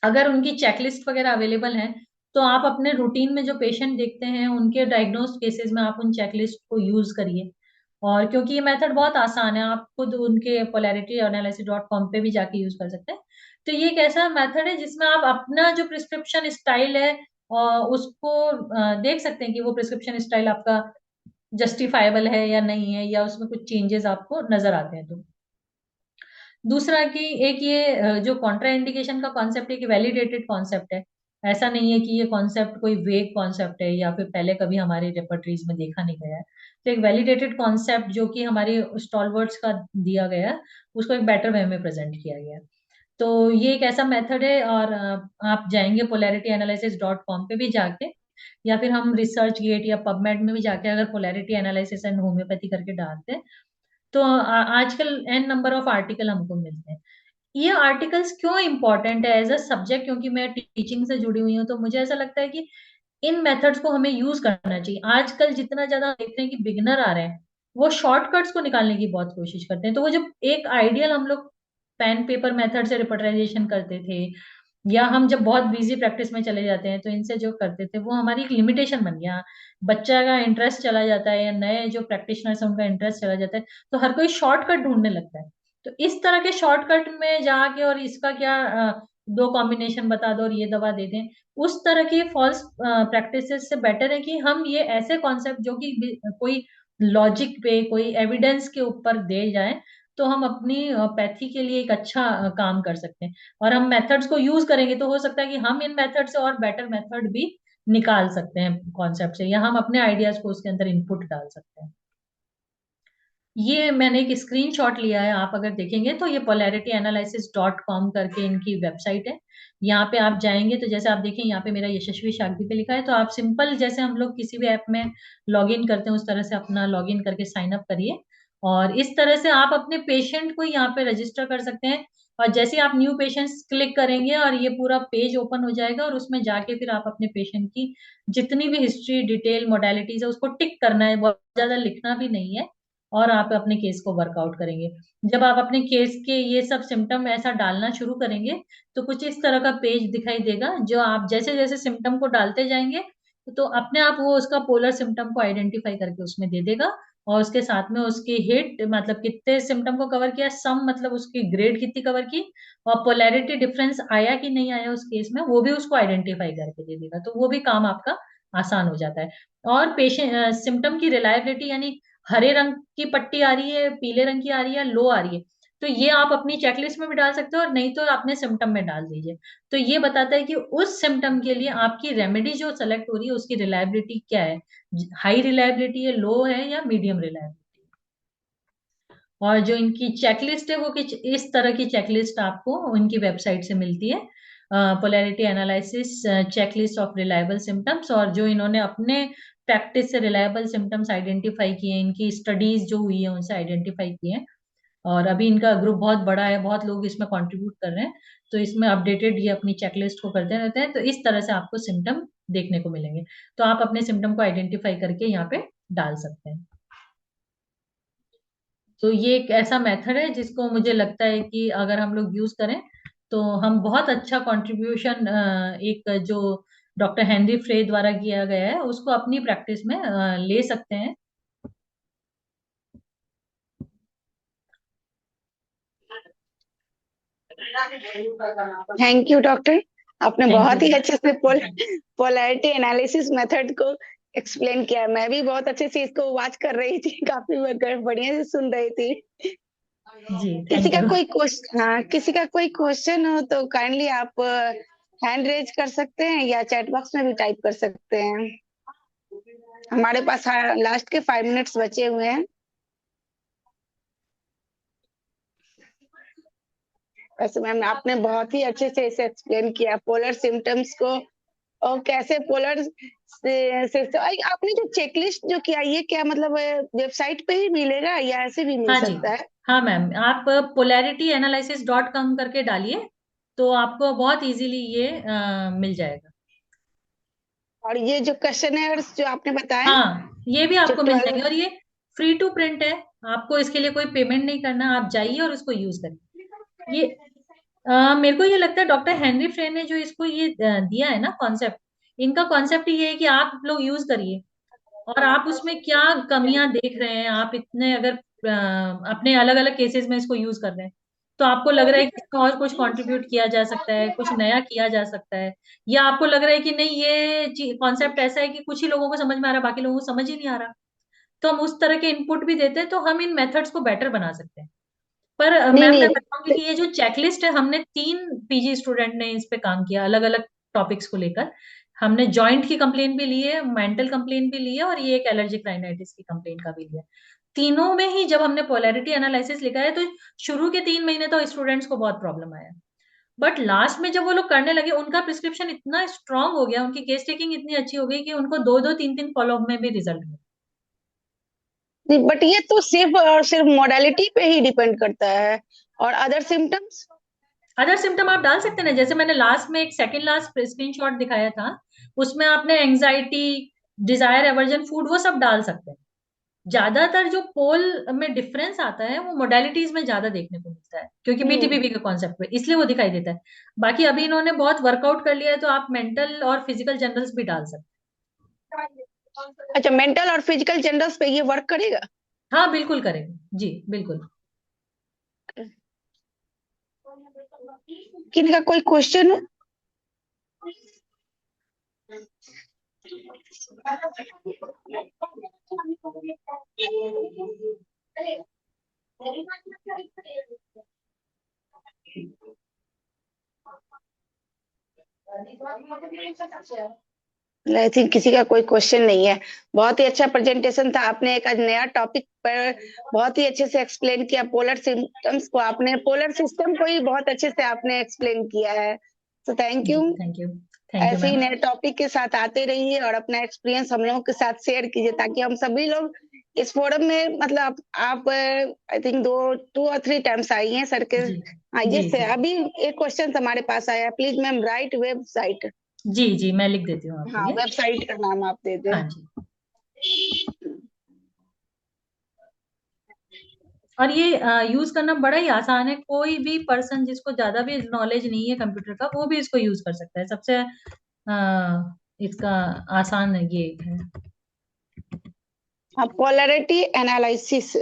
अगर उनकी चेकलिस्ट वगैरह अवेलेबल है तो आप अपने रूटीन में जो पेशेंट देखते हैं उनके डायग्नोस्ड केसेस में आप उन चेकलिस्ट को यूज करिए। और क्योंकि ये मेथड बहुत आसान है, आप खुद उनके polarityanalysis.com पे भी जाके यूज कर सकते हैं। तो ये एक ऐसा मेथड है जिसमें आप अपना जो प्रिस्क्रिप्शन स्टाइल है उसको देख सकते हैं कि वो प्रिस्क्रिप्शन स्टाइल आपका जस्टिफाइबल है या नहीं है, या उसमें कुछ चेंजेस आपको नजर आते हैं तो। दूसरा कि एक ये जो कॉन्ट्रा इंडिकेशन का कॉन्सेप्ट है कि वैलिडेटेड कॉन्सेप्ट है। ऐसा नहीं है कि ये कॉन्सेप्ट कोई वेग कॉन्सेप्ट है या फिर पहले कभी हमारी रेपर्टरीज में देखा नहीं गया है। तो एक वैलिडेटेड कॉन्सेप्ट जो कि हमारे स्टॉलवर्ड्स का दिया गया है उसको एक बेटर वे में प्रेजेंट किया गया है। तो ये एक ऐसा मेथड है। और आप जाएंगे polarityanalysis.com पे भी जाके, या फिर हम रिसर्च गेट या पबमेड में भी जाके अगर पोलैरिटी एनालिसिस एंड होम्योपैथी करके डालते हैं तो आजकल एन नंबर ऑफ आर्टिकल हमको मिलते हैं। ये आर्टिकल्स क्यों इंपॉर्टेंट है एज अ सब्जेक्ट, क्योंकि मैं टीचिंग से जुड़ी हुई हूँ तो मुझे ऐसा लगता है कि इन मेथड्स को हमें यूज करना चाहिए। आजकल जितना ज्यादा देख रहे हैं कि बिगनर आ रहे हैं वो शॉर्टकट्स को निकालने की बहुत कोशिश करते हैं। तो वो जब एक आइडियल हम लोग पेन पेपर मेथड से रिपोर्टराइजेशन करते थे, या हम जब बहुत बिजी प्रैक्टिस में चले जाते हैं तो इनसे जो करते थे वो हमारी एक लिमिटेशन बन गया। बच्चा का इंटरेस्ट चला जाता है या नए जो प्रैक्टिशनर्स हैं उनका इंटरेस्ट चला जाता है, तो हर कोई शॉर्टकट ढूंढने लगता है। तो इस तरह के शॉर्टकट में जाके और इसका क्या दो कॉम्बिनेशन बता दो और ये दवा दे दें, उस तरह की फॉल्स प्रैक्टिसेस से बेटर है कि हम ये ऐसे कॉन्सेप्ट जो कि कोई लॉजिक पे कोई एविडेंस के ऊपर दे जाए, तो हम अपनी पैथी के लिए एक अच्छा काम कर सकते हैं। और हम मेथड्स को यूज करेंगे तो हो सकता है कि हम इन मेथड से और बेटर मेथड भी निकाल सकते हैं कॉन्सेप्ट से, या हम अपने आइडियाज को उसके अंदर इनपुट डाल सकते हैं। ये मैंने एक स्क्रीनशॉट लिया है, आप अगर देखेंगे तो ये polarityanalysis.com करके इनकी वेबसाइट है। यहाँ पे आप जाएंगे तो जैसे आप देखें यहाँ पे मेरा यशस्वी शाक्ति पे लिखा है, तो आप सिंपल जैसे हम लोग किसी भी ऐप में लॉग इन करते हैं उस तरह से अपना लॉग इन करके साइन अप करिए। और इस तरह से आप अपने पेशेंट को यहाँ पे रजिस्टर कर सकते हैं। और जैसे ही आप न्यू पेशेंट्स क्लिक करेंगे और ये पूरा पेज ओपन हो जाएगा, और उसमें जाके फिर आप अपने पेशेंट की जितनी भी हिस्ट्री डिटेल मोडालिटीज है उसको टिक करना है, बहुत ज्यादा लिखना भी नहीं है। और आप अपने केस को वर्कआउट करेंगे। जब आप अपने केस के ये सब सिम्टम ऐसा डालना शुरू करेंगे तो कुछ इस तरह का पेज दिखाई देगा, जो आप जैसे जैसे सिम्टम को डालते जाएंगे तो अपने आप वो उसका पोलर सिम्टम को आइडेंटिफाई करके उसमें दे देगा। और उसके साथ में उसकी हिट मतलब कितने सिम्टम को कवर किया, सम मतलब उसकी ग्रेड कितनी कवर की, और पोलैरिटी डिफरेंस आया कि नहीं आया उस केस में वो भी उसको आइडेंटिफाई करके दे देगा। तो वो भी काम आपका आसान हो जाता है। और पेशेंट सिम्टम की रिलायबिलिटी, यानी हरे रंग की पट्टी आ रही है, पीले रंग की आ रही है, लो आ रही है, तो ये आप अपनी चेकलिस्ट में भी डाल सकते हो और नहीं तो अपने सिम्टम में डाल दीजिए। तो ये बताता है कि उस सिम्टम के लिए आपकी रेमेडी जो सेलेक्ट हो रही है उसकी रिलायबिलिटी क्या है, हाई रिलायबिलिटी है, लो है, या मीडियम रिलायबिलिटी। और जो इनकी चेकलिस्ट है वो कुछ इस तरह की चेकलिस्ट आपको उनकी वेबसाइट से मिलती है, polarity analysis checklist of reliable symptoms. और जो इन्होंने अपने प्रैक्टिस से रिलायबल सिम्टम्स आइडेंटिफाई किए हैं, इनकी स्टडीज जो हुई है उनसे आइडेंटिफाई किए हैं। और अभी इनका ग्रुप बहुत बड़ा है, बहुत लोग इसमें कंट्रीब्यूट कर रहे हैं, तो इसमें अपडेटेड ये अपनी चेकलिस्ट को करते रहते हैं। तो इस तरह से आपको सिम्टम देखने को मिलेंगे, तो आप अपने सिम्टम को आइडेंटिफाई करके यहाँ पे डाल सकते हैं। तो ये एक ऐसा मेथड है जिसको मुझे लगता है कि अगर हम लोग यूज करें तो हम बहुत अच्छा कंट्रीब्यूशन एक जो डॉक्टर हेनरी फ्रे द्वारा किया गया है उसको अपनी प्रैक्टिस में ले सकते हैं। थैंक यू डॉक्टर, आपने थैंक यू। बहुत ही अच्छे से पोलैरिटी एनालिसिस मेथड को एक्सप्लेन किया। मैं भी बहुत अच्छे से इसको वॉच कर रही थी, काफी बढ़िया से सुन रही थी। जी किसी थैंक का यू। कोई क्वेश्चन, हाँ किसी का कोई क्वेश्चन हो तो काइंडली आप हैंड रेज कर सकते हैं या चैट बॉक्स में भी टाइप कर सकते हैं। हमारे पास लास्ट के 5 मिनट्स बचे हुए हैं। वैसे मैम आपने बहुत ही अच्छे से इसे एक्सप्लेन किया, पोलर सिम्टम्स को, और कैसे पोलर से आपने जो चेकलिस्ट जो किया, ये क्या मतलब वेबसाइट पे ही मिलेगा या ऐसे भी मिल हाँ जी, सकता है? हाँ मैम, आप polarityanalysis.com करके डालिए तो आपको बहुत इजीली ये मिल जाएगा। और ये जो क्वेश्चनर्स जो आपने बताए, हाँ, ये भी जो आपको मिल जाएंगे 12, और ये फ्री टू प्रिंट है। आपको इसके लिए कोई पेमेंट नहीं करना, आप जाइए और उसको यूज करिए। ये मेरे को ये लगता है डॉक्टर हेनरी फ्रे ने जो इसको ये दिया है ना कॉन्सेप्ट, इनका कॉन्सेप्ट ये है कि आप लोग यूज करिए और आप उसमें क्या कमियां देख रहे हैं, आप इतने अगर अपने अलग अलग केसेस में इसको यूज कर रहे हैं तो आपको लग रहा है कि इसमें और कुछ कंट्रीब्यूट किया जा सकता है, कुछ नया किया जा सकता है, या आपको लग रहा है कि नहीं ये कॉन्सेप्ट ऐसा है कि कुछ ही लोगों को समझ में आ रहा है, बाकी लोगों को समझ ही नहीं आ रहा, तो हम उस तरह के इनपुट भी देते हैं तो हम इन मेथड्स को बेटर बना सकते हैं। पर नहीं मैम मैं नहीं, बताऊंगी कि ये जो चेकलिस्ट है, हमने 3 पीजी स्टूडेंट ने इस पे काम किया अलग अलग टॉपिक्स को लेकर। हमने जॉइंट की कंप्लेन भी ली है, मेंटल कंप्लेन भी ली है, और ये एक एलर्जिक राइनाइटिस की कंप्लेन का भी लिया है। तीनों में ही जब हमने पोलैरिटी एनालिसिस लिखा है तो शुरू के 3 महीने तो स्टूडेंट्स को बहुत प्रॉब्लम आया, बट लास्ट में जब वो लोग करने लगे उनका प्रिस्क्रिप्शन इतना स्ट्रांग हो गया, उनकी केस टेकिंग इतनी अच्छी हो गई कि उनको 2-2 3-3 फॉलोअप में भी रिजल्ट मिला। नहीं, बट ये तो सिर्फ और सिर्फ मोडालिटी पे ही डिपेंड करता है, और अदर सिम्टम्स। अदर सिम्टम आप डाल सकते हैं ना, जैसे मैंने लास्ट में एक सेकंड लास्ट स्क्रीनशॉट दिखाया था, उसमें आपने एंजाइटी, डिजायर, एवर्जन, फूड, वो सब डाल सकते हैं। ज्यादातर जो पोल में डिफरेंस आता है वो मोडालिटीज में ज्यादा देखने को मिलता है, क्योंकि हम्म। बीटीबीपी के कॉन्सेप्ट पे इसलिए वो दिखाई देता है। बाकी अभी इन्होंने बहुत वर्कआउट कर लिया है तो आप मेंटल और फिजिकल जनरल्स भी डाल सकते अच्छा, मेंटल और फिजिकल जेंडर्स पे ये वर्क करेगा? हैं। हाँ बिल्कुल करेंगे जी, बिल्कुल। किनका कोई क्वेश्चन? आई थिंक किसी का कोई क्वेश्चन नहीं है। बहुत ही अच्छा प्रेजेंटेशन था, आपने एक आज नया टॉपिक पर बहुत ही अच्छे से एक्सप्लेन किया। पोलर सिस्टम्स को, आपने पोलर सिस्टम को ही बहुत अच्छे से आपने एक्सप्लेन किया है। तो thank ji you. Thank you. Thank you ऐसे ही मैम। नए टॉपिक के साथ आते रहिए और अपना एक्सपीरियंस हम लोगों के साथ शेयर कीजिए, ताकि हम सभी लोग इस फोरम में, मतलब आप आई थिंक 2 2 और 3 टाइम्स आई हैं सर के। जी हाँ, ये जी से जी अभी एक क्वेश्चन हमारे पास आया, प्लीज मैम राइट वेबसाइट। जी जी, मैं लिख देती हूँ आपके हाँ, लिए। वेबसाइट का नाम आप दे दें। हाँ जी। और ये यूज करना बड़ा ही आसान है, कोई भी पर्सन जिसको ज्यादा भी नॉलेज नहीं है कंप्यूटर का वो भी इसको यूज कर सकता है। सबसे इसका आसान ये है। हाँ, पोलैरिटी एनालिसिस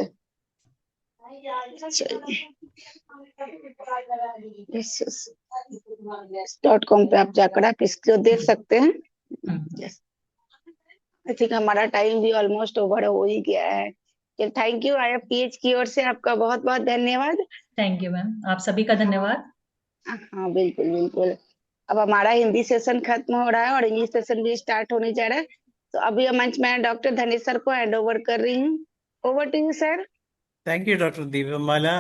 .com पे आप जाकर आप इसको देख जी। सकते हैं। हम्म। यस, आई थिंक हमारा टाइम भी ऑलमोस्ट ओवर हो ही गया है। थैंक यू, IFPH की ओर से आपका बहुत बहुत धन्यवाद। थैंक यू मैम, आप सभी का धन्यवाद। हाँ बिल्कुल बिल्कुल। अब हमारा हिंदी सेशन खत्म हो रहा है और इंग्लिश सेशन भी स्टार्ट होने जा रहा है। तो अभी मंच में डॉक्टर धनेश सर को हैंड ओवर कर रही हूँ। Over to you sir. Thank you, Dr. Deepamala.